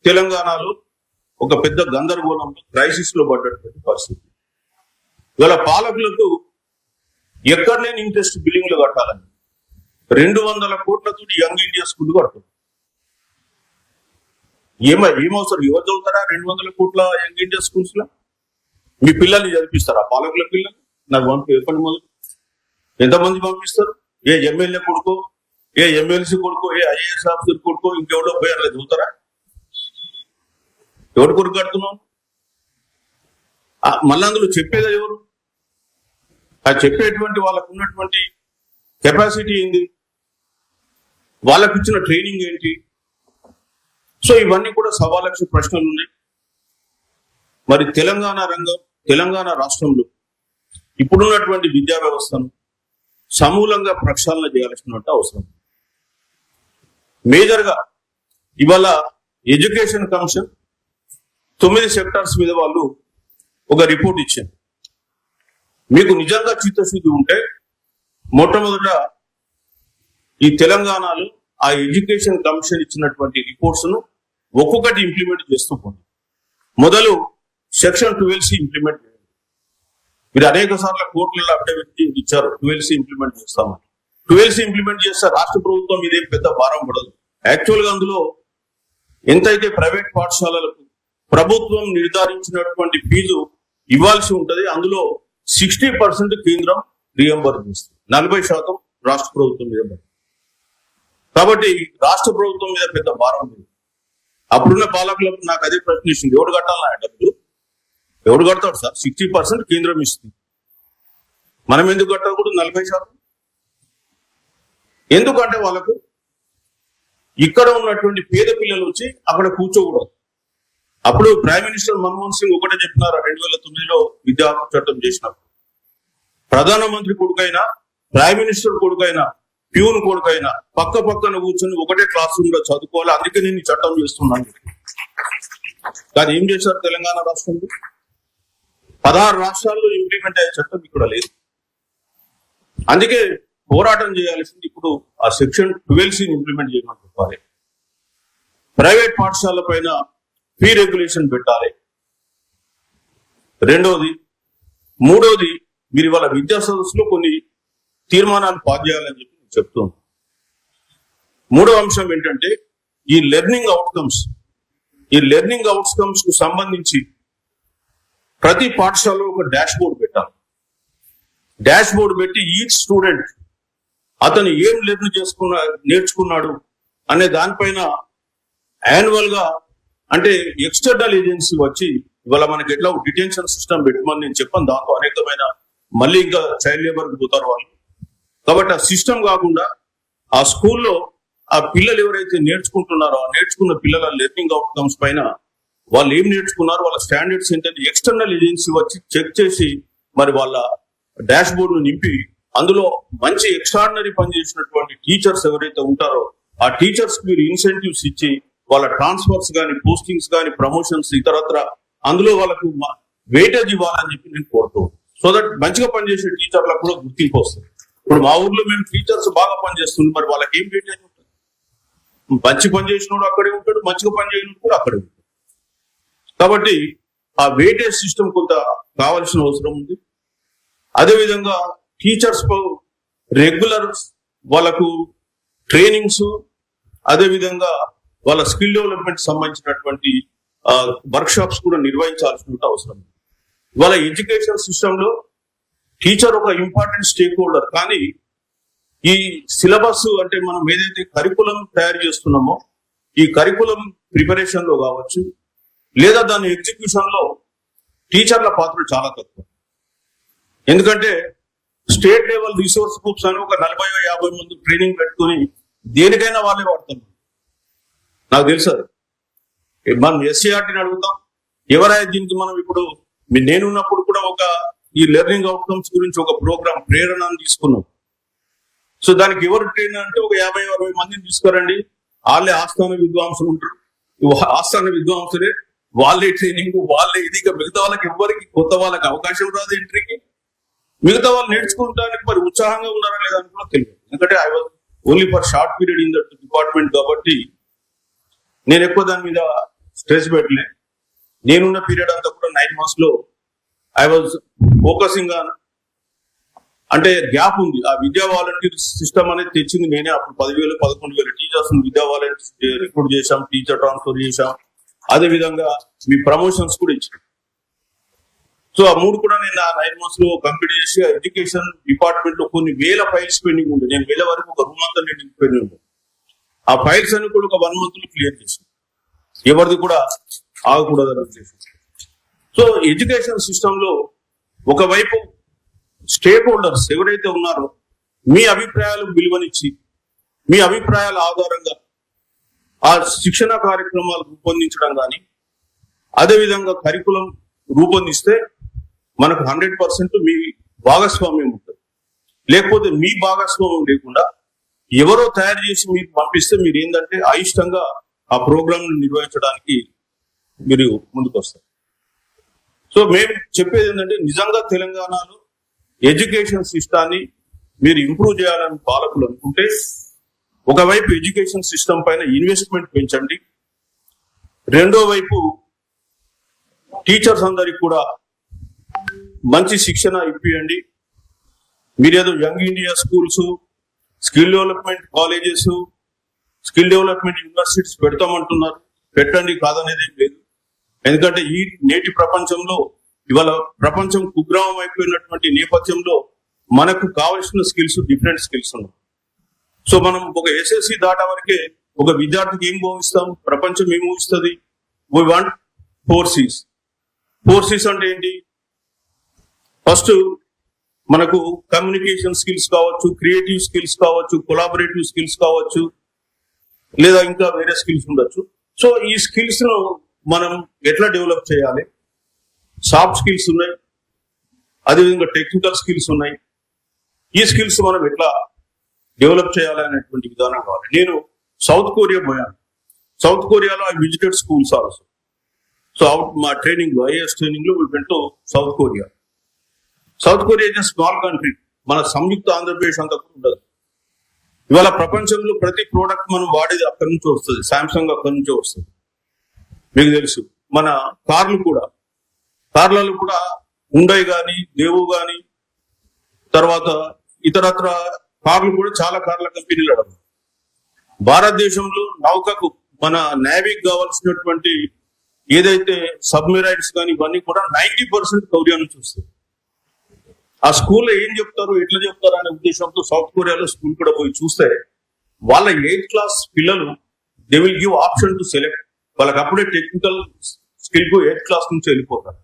తెలంగాణలో ఒక పెద్ద గందరగోళంలో క్రైసిస్ లో పడ్డటువంటి పరిస్థితి. ఇవాళ పాలకులకు ఎక్కడ లేని ఇంట్రెస్ట్ బిల్డింగ్లు కట్టాలని 200 కోట్లతో యంగ్ ఇండియా స్కూల్ కడుతుంది. ఏమవసరం, ఎవరు చదువుతారా 200 కోట్ల యంగ్ ఇండియా స్కూల్స్ లో? మీ పిల్లల్ని చదివిస్తారా? పాలకుల పిల్లలు నాకు చెప్పండి మొదలు. ఎంతమంది పంపిస్తారు? ఏ ఎమ్మెల్యే కొడుకో, ఏ ఎమ్మెల్సీ కొడుకో, ఏ ఐఏఎస్ ఆఫీసర్ కొడుకో, ఇంకెవడో పోయి అలా చదువుతారా? ఎవడు కొడుకు కడుతున్నావు? మళ్ళీ అందులో చెప్పేదా ఎవరు? ఆ చెప్పేటువంటి వాళ్ళకు ఉన్నటువంటి కెపాసిటీ ఏంది, వాళ్ళకు ఇచ్చిన ట్రైనింగ్ ఏంటి? సో ఇవన్నీ కూడా 1,00,000 ప్రశ్నలు ఉన్నాయి. మరి తెలంగాణ రాష్ట్రంలో ఇప్పుడున్నటువంటి విద్యా వ్యవస్థను సమూలంగా ప్రక్షాళన చేయాల్సినటువంటి అవసరం. మేజర్గా ఇవాళ ఎడ్యుకేషన్ కమిషన్ 9 సెక్టార్స్ మీద వాళ్ళు ఒక రిపోర్ట్ ఇచ్చారు. మీకు నిజంగా చిత్తశుద్ధి ఉంటే మొట్టమొదట ఈ తెలంగాణలో ఆ ఎడ్యుకేషన్ కమిషన్ ఇచ్చినటువంటి రిపోర్ట్స్ ను ఒక్కొక్కటి ఇంప్లిమెంట్ చేస్తూ పోండి. మొదలు సెక్షన్ 12C ఇంప్లిమెంట్ చేయండి. మీరు అనేక సార్లు కోర్టులలో అఫిడవిట్ ఇచ్చారు 12C ఇంప్లిమెంట్ చేస్తామని. 12C ఇంప్లిమెంట్ చేస్తే రాష్ట్ర ప్రభుత్వం ఇదేం పెద్ద భారం పడదు. యాక్చువల్ గా అందులో ఎంతైతే ప్రైవేట్ పాఠశాలలకు ప్రభుత్వం నిర్ధారించినటువంటి ఫీజు ఇవ్వాల్సి ఉంటది, అందులో 60% కేంద్రం రియంబర్స్ చేస్తుంది, 40% రాష్ట్ర ప్రభుత్వం మీద. కాబట్టి రాష్ట్ర ప్రభుత్వం మీద పెద్ద భారం ఉంది. అప్పుడున్న పాలకులకు నాకు అదే ప్రశ్నిస్తుంది, ఎవడు కట్టాలన్నా డబ్బులు? ఎవడు కడతాడు సార్? 60% కేంద్రం ఇస్తుంది, మనం ఎందుకు కట్టకూడదు 40%? ఎందుకంటే వాళ్ళకు ఇక్కడ ఉన్నటువంటి పేద పిల్లలు వచ్చి అక్కడ కూర్చోకూడదు. అప్పుడు ప్రైమ్ మినిస్టర్ మన్మోహన్ సింగ్ ఒకటే చెప్పినారు 2009లో విద్యా హక్కు చట్టం చేసినప్పుడు, ప్రధానమంత్రి కొడుకైనా ప్రైమ్ మినిస్టర్ కొడుకైనా ప్యూన్ కొడుకైనా పక్కన కూర్చొని ఒకటే క్లాస్ రూమ్ లో చదువుకోవాలి, అందుకే నేను చట్టం చేస్తున్నాను. కానీ ఏం చేశారు తెలంగాణ రాష్ట్రంలో? 16 రాష్ట్రాల్లో ఇంప్లిమెంట్ అయ్యే చట్టం ఇక్కడ లేదు. అందుకే పోరాటం చేయాల్సింది ఇప్పుడు ఆ సెక్షన్ 12C ఇంప్లిమెంట్ చేయమని చెప్పాలి. ప్రైవేట్ పాఠశాల పైన ఫీ రెగ్యులేషన్ పెట్టాలి. మూడోది మీరు ఇవాళ విద్యా సదస్సులో కొన్ని తీర్మానాలు పాస్ చేయాలని చెప్పి చెప్తున్నాను. మూడో అంశం ఏంటంటే ఈ లెర్నింగ్ అవుట్కమ్స్ కు సంబంధించి ప్రతి పాఠశాలలో ఒక డాష్ బోర్డు పెట్టాలి. డాష్ బోర్డు పెట్టి ఈచ్ స్టూడెంట్ అతను ఏం నేర్చుకున్నాడు అనే దానిపైన యాన్యువల్ గా, అంటే ఎక్స్టర్నల్ ఏజెన్సీ వచ్చి ఇవాళ మనకి ఎట్లా డిటెన్షన్ సిస్టమ్ పెట్టమని నేను చెప్పాను, దాంతో అనేకమైన మళ్ళీ ఇంకా చైల్డ్ లేబర్ కి పోతారు వాళ్ళు. కాబట్టి ఆ సిస్టమ్ కాకుండా ఆ స్కూల్లో ఆ పిల్లలు ఎవరైతే నేర్చుకుంటున్నారో ఆ నేర్చుకున్న పిల్లల లెర్నింగ్ అవుట్కమ్స్ పైన వాళ్ళు ఏం నేర్చుకున్నారు, వాళ్ళ స్టాండర్డ్స్ ఏంటంటే ఎక్స్టర్నల్ ఏజెన్సీ వచ్చి చెక్ చేసి మరి వాళ్ళ డాష్ బోర్డ్ ను నింపి అందులో మంచి ఎక్స్ట్రాడినరీ పని చేసినటువంటి టీచర్స్ ఎవరైతే ఉంటారో ఆ టీచర్స్ కి మీరు ఇన్సెంటివ్స్ ఇచ్చి వాళ్ళ ట్రాన్స్ఫర్స్ కానీ, పోస్టింగ్స్ కానీ, ప్రమోషన్స్ ఇతరత్ర అందులో వాళ్ళకు వెయిటేజ్ ఇవ్వాలని చెప్పి నేను కోరుతాను. సో దట్ మంచిగా పనిచేసే టీచర్లకు కూడా గుర్తింపు వస్తుంది. ఇప్పుడు మా ఊర్లో మేము టీచర్స్ బాగా పనిచేస్తుంది, మరి వాళ్ళకి ఏం వెయిటేజ్ ఉంటుంది? మంచి పని చేసినోడు అక్కడే ఉంటాడు, మంచిగా పని చేయనోడు కూడా అక్కడే ఉంటాడు. కాబట్టి ఆ వెయిటేజ్ సిస్టమ్ కొంత కావాల్సిన అవసరం ఉంది. అదేవిధంగా టీచర్స్ రెగ్యులర్ వాళ్ళకు ట్రైనింగ్స్, అదేవిధంగా వాళ్ళ స్కిల్ డెవలప్మెంట్ సంబంధించినటువంటి వర్క్ షాప్స్ కూడా నిర్వహించాల్సిన అవసరం. వాళ్ళ ఎడ్యుకేషన్ సిస్టమ్ లో టీచర్ ఒక ఇంపార్టెంట్ స్టేక్ హోల్డర్, కానీ ఈ సిలబస్ అంటే మనం ఏదైతే కరికులం తయారు చేస్తున్నామో ఈ కరికులం ప్రిపరేషన్ లో కావచ్చు, లేదా దాని ఎగ్జిక్యూషన్ లో టీచర్ల పాత్ర చాలా తక్కువ. ఎందుకంటే స్టేట్ లెవెల్ రిసోర్స్ గ్రూప్స్ అని ఒక 40-50 మంది ట్రైనింగ్ పెట్టుకుని దేనికైనా వాళ్ళే వాడుతున్నారు. నాకు తెలుసు మనం ఎస్సీఆర్టీని అడుగుతాం, ఎవరైనా దీనికి మనం ఇప్పుడు నేనున్నప్పుడు కూడా ఒక ఈ లెర్నింగ్ అవుట్కమ్స్ గురించి ఒక ప్రోగ్రామ్ ప్రేరణ తీసుకున్నాం. సో దానికి ఎవరు ట్రైనర్ అంటే ఒక 50-60 మందిని తీసుకురండి, వాళ్ళే ఆస్థాన విద్వాంసులు ఉంటారు. ఆస్థాన విద్వాంసులే, వాళ్ళే ట్రైనింగ్, వాళ్ళే ఇది. మిగతా వాళ్ళకి ఎవరికి కొత్త వాళ్ళకి అవకాశం రాదు ఎంట్రీకి. మిగతా వాళ్ళు నేర్చుకుంటానికి మరి ఉత్సాహంగా ఉన్నారా లేదా అని కూడా తెలియదు. ఎందుకంటే I was only for short period in that department కాబట్టి నేను ఎక్కువ దాని మీద స్ట్రెస్ పెట్టలే. నేనున్న పీరియడ్ అంతా కూడా 9 months లో ఐ వాజ్ ఫోకసింగ్ ఆన్, అంటే గ్యాప్ ఉంది. ఆ విద్యా వాలంటీర్ సిస్టమ్ అనేది తెచ్చింది నేనే. అప్పుడు 10,000-11,000 టీచర్స్ విద్యా వాలంటీర్స్ రిక్రూట్ చేశాం, టీచర్ ట్రాన్స్ఫర్ చేశాం, అదేవిధంగా మీ ప్రమోషన్స్ కూడా ఇచ్చాం. సో ఆ 3 కూడా నేను ఆ 9 months లో కంప్లీట్ చేసి ఎడ్యుకేషన్ డిపార్ట్మెంట్ లో కొన్ని వేల ఫైల్స్ పెండింగ్ ఉండే. నేను వేల వరకు ఒక రూమ్ అంతా నేను పెండింగ్ ఉండే. ఆ ఫైల్స్ అన్ని కూడా ఒక 1 month లో క్లియర్ చేశాను, ఎవరిది కూడా ఆగకూడదు చేశాను. సో ఎడ్యుకేషన్ సిస్టమ్ లో ఒకవైపు స్టేక్ హోల్డర్స్ ఎవరైతే ఉన్నారో మీ అభిప్రాయాలకు విలువనిచ్చి మీ అభిప్రాయాల ఆధారంగా ఆ శిక్షణ కార్యక్రమాలు రూపొందించడం కానీ, అదేవిధంగా కరికులం రూపొందిస్తే మనకు 100% మీ భాగస్వామ్యం ఉంటుంది. లేకపోతే మీ భాగస్వామ్యం లేకుండా ఎవరో తయారు చేసి మీరు పంపిస్తే మీరు ఏంటంటే అయిష్టంగా ఆ ప్రోగ్రామ్ నిర్వహించడానికి మీరు ముందుకు వస్తారు. సో మేము చెప్పేది ఏంటంటే నిజంగా తెలంగాణలో ఎడ్యుకేషన్ సిస్టాన్ని మీరు ఇంప్రూవ్ చేయాలని పాలకులు అనుకుంటే ఒకవైపు ఎడ్యుకేషన్ సిస్టమ్ పైన ఇన్వెస్ట్మెంట్ పెంచండి, రెండో వైపు టీచర్స్ అందరికి కూడా మంచి శిక్షణ ఇప్పియండి. మీరేదో young India schools, skill development colleges, skill development universities పెడతామంటున్నారు, పెట్టండి, కాదనేది ఏం లేదు. ఎందుకంటే ఈ నేటి ప్రపంచంలో ఇవాళ ప్రపంచం కుగ్రామం అయిపోయినటువంటి నేపథ్యంలో మనకు కావలసిన స్కిల్స్ డిఫరెంట్ స్కిల్స్ ఉన్నాయి. సో మనం ఒక ఎస్ఎస్సి దాటా వరకే ఒక విద్యార్థికి ఏం ఊహిస్తాం, ప్రపంచం ఏం ఊహిస్తుంది? We want 4 C's. 4 C's అంటే ఏంటి? ఫస్ట్ మనకు కమ్యూనికేషన్ స్కిల్స్ కావచ్చు, క్రియేటివ్ స్కిల్స్ కావచ్చు, కొలాబరేటివ్ స్కిల్స్ కావచ్చు, లేదా ఇంకా వేరే స్కిల్స్ ఉండొచ్చు. సో ఈ స్కిల్స్ ను మనం ఎట్లా డెవలప్ చేయాలి? సాఫ్ట్ స్కిల్స్ ఉన్నాయి, అదేవిధంగా టెక్నికల్ స్కిల్స్ ఉన్నాయి. ఈ స్కిల్స్ మనం ఎట్లా డెవలప్ చేయాలి అనేటువంటి విధానం కావాలి. నేను సౌత్ కొరియా పోయాను. సౌత్ కొరియాలో I visited schools also. So మా ట్రైనింగ్ లో ఐఏఎస్ ట్రైనింగ్ లో వెంటూ south Korea. South Korea is small country, మన సంయుక్త ఆంధ్రప్రదేశ్ అంతా కూడా ఉండదు. ఇవాళ ప్రపంచంలో ప్రతి ప్రోడక్ట్ మనం వాడేది అక్కడి నుంచి వస్తుంది, శాంసంగ్ అక్కడి నుంచే వస్తుంది. మీకు తెలుసు మన కార్లలో కూడా హుండై కానీ, దేవు కానీ, తర్వాత ఇతరత్ర కార్లు కూడా చాలా కార్ల కంపెనీలు అడగదు. భారతదేశంలో నౌకకు మన నేవీకి కావాల్సినటువంటి ఏదైతే సబ్మెరైన్స్ కానీ ఇవన్నీ కూడా 90% కొరియా నుంచి వస్తాయి. ఆ స్కూల్లో ఏం చెప్తారు, ఎట్లా చెప్తారు అనే ఉద్దేశంతో సౌత్ కొరియాలో స్కూల్ కూడా పోయి చూస్తే వాళ్ళ 8th class పిల్లలు they will give option to select. వాళ్ళకి అప్పుడే టెక్నికల్ స్కిల్ కు 8th class నుంచి వెళ్ళిపోతారు.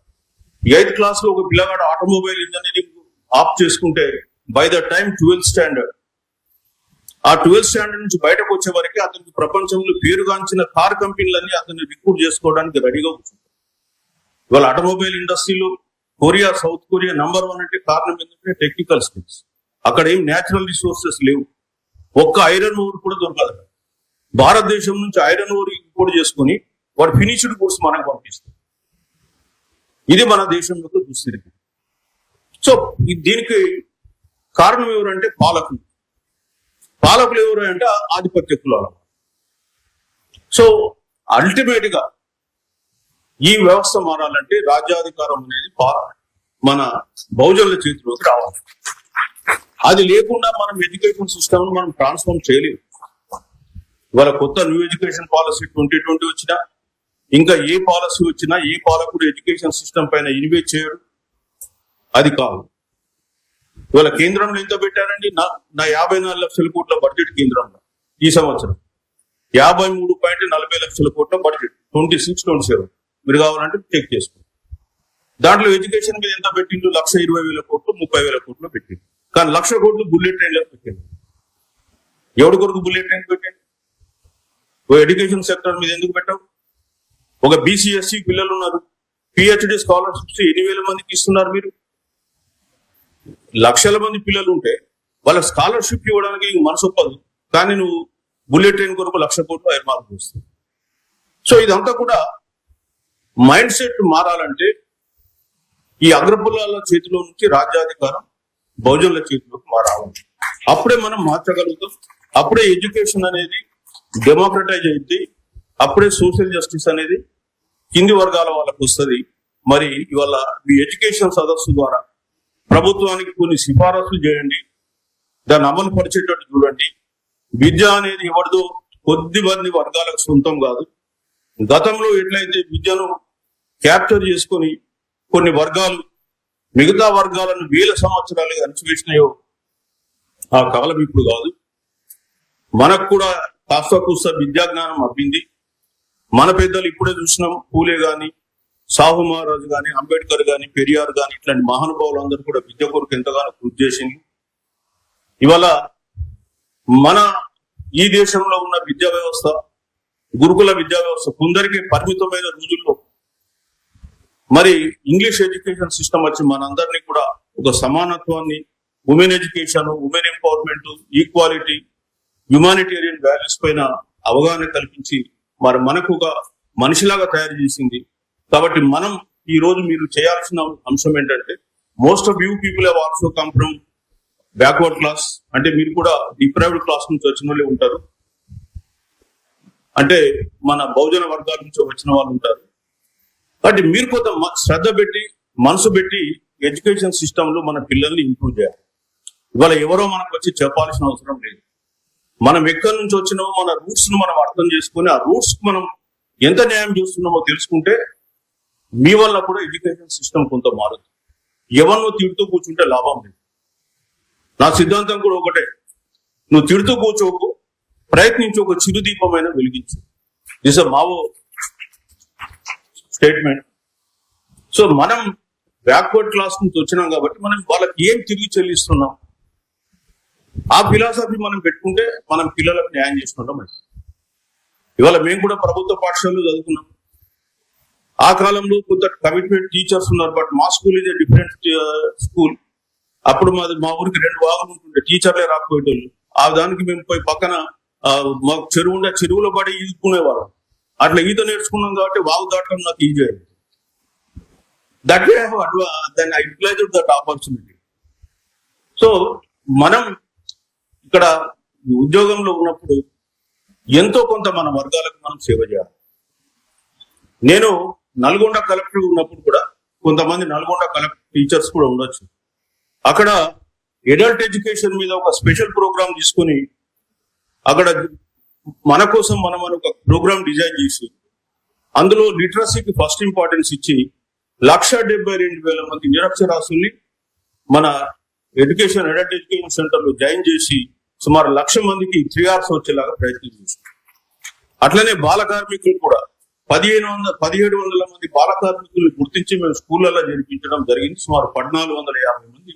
8th class లో ఒక పిల్లగాడు ఆటోమొబైల్ ఇంజనీరింగ్ ఆప్ట్ చేసుకుంటే by the time 12th standard, ఆ 12th standard నుంచి బయటకు వచ్చే వరకు అతనికి ప్రపంచంలో పేరుగాంచిన కార్ కంపెనీలన్నీ అతన్ని రిక్రూట్ చేసుకోవడానికి రెడీగా కూర్చుంటారు. ఇవాళ ఆటోమొబైల్ ఇండస్ట్రీలో కొరియా, సౌత్ కొరియా నంబర్ 1 అంటే కారణం ఏంటంటే టెక్నికల్ స్కిల్స్. అక్కడ ఏం న్యాచురల్ రిసోర్సెస్ లేవు, ఒక్క ఐరన్ ఓర్ కూడా దొరకదు. భారతదేశం నుంచి ఐరన్ ఓర్ ఇంపోర్ట్ చేసుకుని వాడు ఫినిష్డ్ గూడ్స్ మనకు పంపిస్తారు. ఇది మన దేశం యొక్క దుస్థితి. సో దీనికి కారణం ఎవరంటే పాలకులు. పాలకులు ఎవరు అంటే ఆధిపత్య కులాలు. సో అల్టిమేట్ గా ఈ వ్యవస్థ మారాలంటే రాజ్యాధికారం అనేది మన బహుజనుల చేతిలోకి రావాలి. అది లేకుండా మనం ఎడ్యుకేషన్ సిస్టమ్ మనం ట్రాన్స్ఫార్మ్ చేయలేము. ఇవాళ కొత్త న్యూ ఎడ్యుకేషన్ పాలసీ 2020 వచ్చినా, ఇంకా ఏ పాలసీ వచ్చినా ఏ పాలకుడు ఎడ్యుకేషన్ సిస్టమ్ పైన ఇన్వెస్ట్ చేయడు. అది కాదు. ఇవాళ కేంద్రంలో ఎంత పెట్టారండి? నా 54 లక్షల కోట్ల బడ్జెట్ కేంద్రంలో ఈ సంవత్సరం 53.40 లక్షల కోట్ల బడ్జెట్ 26-27. మీరు కావాలంటే చెక్ చేసుకోండి. దాంట్లో ఎడ్యుకేషన్ మీద ఎంత పెట్టిండు? 1,20,000 కోట్లు, 30,000 కోట్లు పెట్టిండు. కానీ 1,00,000 కోట్లు బుల్లెట్ ట్రైన్లో పెట్టిండు. ఎవడి కొరకు బుల్లెట్ ట్రైన్ పెట్టండి? ఓ ఎడ్యుకేషన్ సెక్టర్ మీద ఎందుకు పెట్టావు? ఒక బీసీఎస్సీ పిల్లలు ఉన్నారు, పిహెచ్డి స్కాలర్షిప్స్ 8,000 మందికి ఇస్తున్నారు. మీరు లక్షల మంది పిల్లలు ఉంటే వాళ్ళ స్కాలర్షిప్ ఇవ్వడానికి మనసు ఒప్పదు, కానీ నువ్వు బుల్లెట్ ట్రైన్ కొరకు 1,00,000 కోట్లు ఎర్మార్క్ చేస్తావు. సో ఇదంతా కూడా మైండ్ సెట్ మారాలంటే ఈ అగ్రపులాల చేతిలో నుంచి రాజ్యాధికారం బహుజనుల చేతిలోకి మారాలి. అప్పుడే మనం మార్చగలుగుతాం. అప్పుడే ఎడ్యుకేషన్ అనేది డెమోక్రటైజ్ అయింది. అప్పుడే సోషల్ జస్టిస్ అనేది కింది వర్గాల వాళ్ళకు వస్తుంది. మరి ఇవాళ ఈ ఎడ్యుకేషన్ సదస్సు ద్వారా ప్రభుత్వానికి కొన్ని సిఫారసులు చేయండి, దాన్ని అమలు పరిచేటట్టు చూడండి. విద్య అనేది ఎవరిదో కొద్ది మంది వర్గాలకు సొంతం కాదు. గతంలో ఎట్లయితే విద్యను క్యాప్చర్ చేసుకొని కొన్ని వర్గాలు మిగతా వర్గాలను వేల సంవత్సరాలుగా అణచివేసినాయో ఆ కాలం ఇప్పుడు కాదు. మనకు కూడా కాస్త కూస్త విద్యాజ్ఞానం అబ్బింది. మన పెద్దలు ఇప్పుడే చూసినాం, పూలే గాని, సాహు మహారాజు గాని, అంబేద్కర్ గాని, పెరియార్ గాని, ఇట్లాంటి మహానుభావులు అందరూ కూడా విద్య కొరకు ఎంతగానో కృషి చేసింది. ఇవాళ మన ఈ దేశంలో ఉన్న విద్యా వ్యవస్థ, గురుకుల విద్యా వ్యవస్థ కొందరికి పరిమితమైన రోజుల్లో మరి ఇంగ్లీష్ ఎడ్యుకేషన్ సిస్టమ్ వచ్చి మనందరినీ కూడా ఒక సమానత్వాన్ని, women education, women empowerment, equality, humanitarian values పైన అవగాహన కల్పించి మరి మనకు ఒక మనిషిలాగా తయారు చేసింది. కాబట్టి మనం ఈ రోజు మీరు చేయాల్సిన అంశం ఏంటంటే, most of you people have also come from backward class. అంటే మీరు కూడా డిప్రైవ్డ్ క్లాస్ నుంచి వచ్చిన వాళ్ళే ఉంటారు. అంటే మన బహుజన వర్గాల నుంచి వచ్చిన వాళ్ళు ఉంటారు. కాబట్టి మీరు కొంత శ్రద్ధ పెట్టి, మనసు పెట్టి ఎడ్యుకేషన్ సిస్టమ్ లో మన పిల్లల్ని ఇంప్రూవ్ చేయాలి. ఇవాళ ఎవరో మనకు వచ్చి చెప్పాల్సిన అవసరం లేదు. మనం ఎక్కడి నుంచి వచ్చినామో మన రూట్స్ ను మనం అర్థం చేసుకుని ఆ రూట్స్ మనం ఎంత న్యాయం చేస్తున్నామో తెలుసుకుంటే మీ వల్ల కూడా ఎడ్యుకేషన్ సిస్టమ్ కొంత మారుతుంది. ఎవరినో తిడుతూ కూర్చుంటే లాభం లేదు. నా సిద్ధాంతం కూడా ఒకటే, నువ్వు తిడుతూ కూర్చోకు, ప్రయత్నించి ఒక చిరుదీపమైన వెలిగించు. This Mao statement. సో మనం బ్యాక్వర్డ్ క్లాస్ నుంచి వచ్చినాం కాబట్టి మనం వాళ్ళకి ఏం తిరిగి చెల్లిస్తున్నాం, ఆ ఫిలాసఫీ మనం పెట్టుకుంటే మనం పిల్లలకు న్యాయం చేసుకుంటాం. ఇవాళ మేము కూడా ప్రభుత్వ పాఠశాలలో చదువుకున్నాం. ఆ కాలంలో కొంత కమిట్మెంట్ టీచర్స్ ఉన్నారు, బట్ మా స్కూల్ ఇదే డిఫరెంట్ స్కూల్. అప్పుడు మా ఊరికి 2 వాగులు ఉంటుండే, టీచర్లే రాకపోయేటోళ్ళు. ఆ దానికి మేము పోయి పక్కన మాకు చెరువు ఉండే, చెరువులో పడి ఈదుకునేవాళ్ళం. అట్లా ఈత నేర్చుకున్నాం కాబట్టి వాగు దాటడం నాకు ఈజీ అయింది. That way then I utilised that opportunity. So మనం ఇక్కడ ఉద్యోగంలో ఉన్నప్పుడు ఎంతో కొంత మన వర్గాలకు మనం సేవ చేయాలి. నేను నల్గొండ కలెక్టర్ ఉన్నప్పుడు కూడా కొంతమంది నల్గొండ కలెక్టర్ టీచర్స్ కూడా ఉండొచ్చు. అక్కడ అడల్ట్ ఎడ్యుకేషన్ మీద ఒక స్పెషల్ ప్రోగ్రామ్ తీసుకొని అక్కడ మన కోసం మనం ఒక ప్రోగ్రామ్ డిజైన్ చేసి అందులో లిటరసీకి ఫస్ట్ ఇంపార్టెన్స్ ఇచ్చి 1,72,000 మంది నిరక్షరాస్యుల్ని మన అడల్ట్ ఎడ్యుకేషన్ సెంటర్ లో జాయిన్ చేసి సుమారు 1,00,000 మందికి 3 hours వచ్చేలాగా ప్రయత్నం చేస్తాం. అట్లనే బాల కార్మికులు కూడా 1,700 మంది బాల కార్మికులను గుర్తించి మేము స్కూళ్ళలో జరిపించడం జరిగింది. సుమారు 1,450 మంది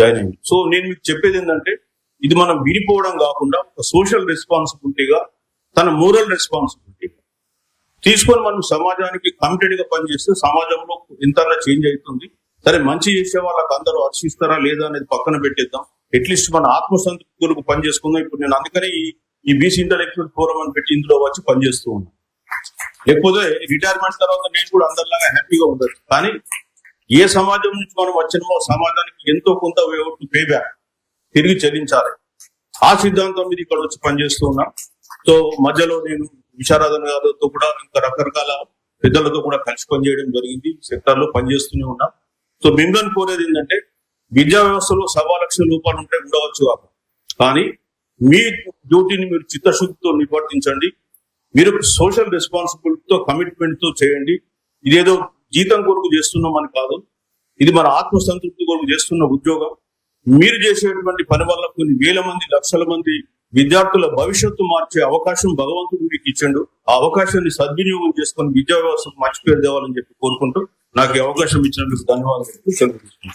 జాయిన్ అయింది. సో నేను మీకు చెప్పేది ఏంటంటే, ఇది మనం విడిపోవడం కాకుండా ఒక సోషల్ రెస్పాన్సిబిలిటీగా, తన మోరల్ రెస్పాన్సిబిలిటీగా తీసుకొని మనం సమాజానికి కమిటెడ్ గా పనిచేస్తే సమాజంలో ఎంతలా చేంజ్ అవుతుంది. సరే, మంచి చేసే వాళ్ళకి అందరూ హర్షిస్తారా లేదా అనేది పక్కన పెట్టేద్దాం. అట్లీస్ట్ మన ఆత్మసంతృప్తులకు పని చేసుకుందాం. ఇప్పుడు నేను అందుకని ఈ బీసీ ఇంటలెక్చువల్ ఫోరం అని పెట్టి ఇందులో వచ్చి పనిచేస్తూ ఉన్నాను. లేకపోతే రిటైర్మెంట్ తర్వాత నేను కూడా అందరిలాగా హ్యాపీగా ఉండొచ్చు. కానీ ఏ సమాజం నుంచి మనం వచ్చినామో సమాజానికి ఎంతో కొంత పే బ్యాక్. తిరిగి చెల్లించాలి. ఆ సిద్ధాంతం మీద ఇక్కడ వచ్చి పనిచేస్తూ ఉన్నా. సో మధ్యలో నేను విశారదన్ గారితో కూడా ఇంకా రకరకాల పెద్దలతో కూడా కలిసి పనిచేయడం జరిగింది. సెక్టర్ లో పనిచేస్తూనే ఉన్నా. సో మిమ్మల్ని కోరేది ఏంటంటే విద్యా వ్యవస్థలో 1,00,000 లోపాలు ఉంటే ఉండవచ్చు కాక, కానీ మీ డ్యూటీని మీరు చిత్తశుద్ధితో నిర్వర్తించండి. మీరు సోషల్ రెస్పాన్సిబిలిటీతో కమిట్మెంట్ తో చేయండి. ఇదేదో జీతం కొరకు చేస్తున్నామని కాదు, ఇది మన ఆత్మసంతృప్తి కొరకు చేస్తున్న ఉద్యోగం. మీరు చేసేటువంటి పని వల్ల కొన్ని వేల మంది, లక్షల మంది విద్యార్థుల భవిష్యత్తు మార్చే అవకాశం భగవంతుడు మీకు ఇచ్చిండు. ఆ అవకాశాన్ని సద్వినియోగం చేసుకొని విద్యా వ్యవస్థకు మంచి పేరు తేవాలని చెప్పి కోరుకుంటూ నాకు ఈ అవకాశం ఇచ్చినందుకు ధన్యవాదాలు.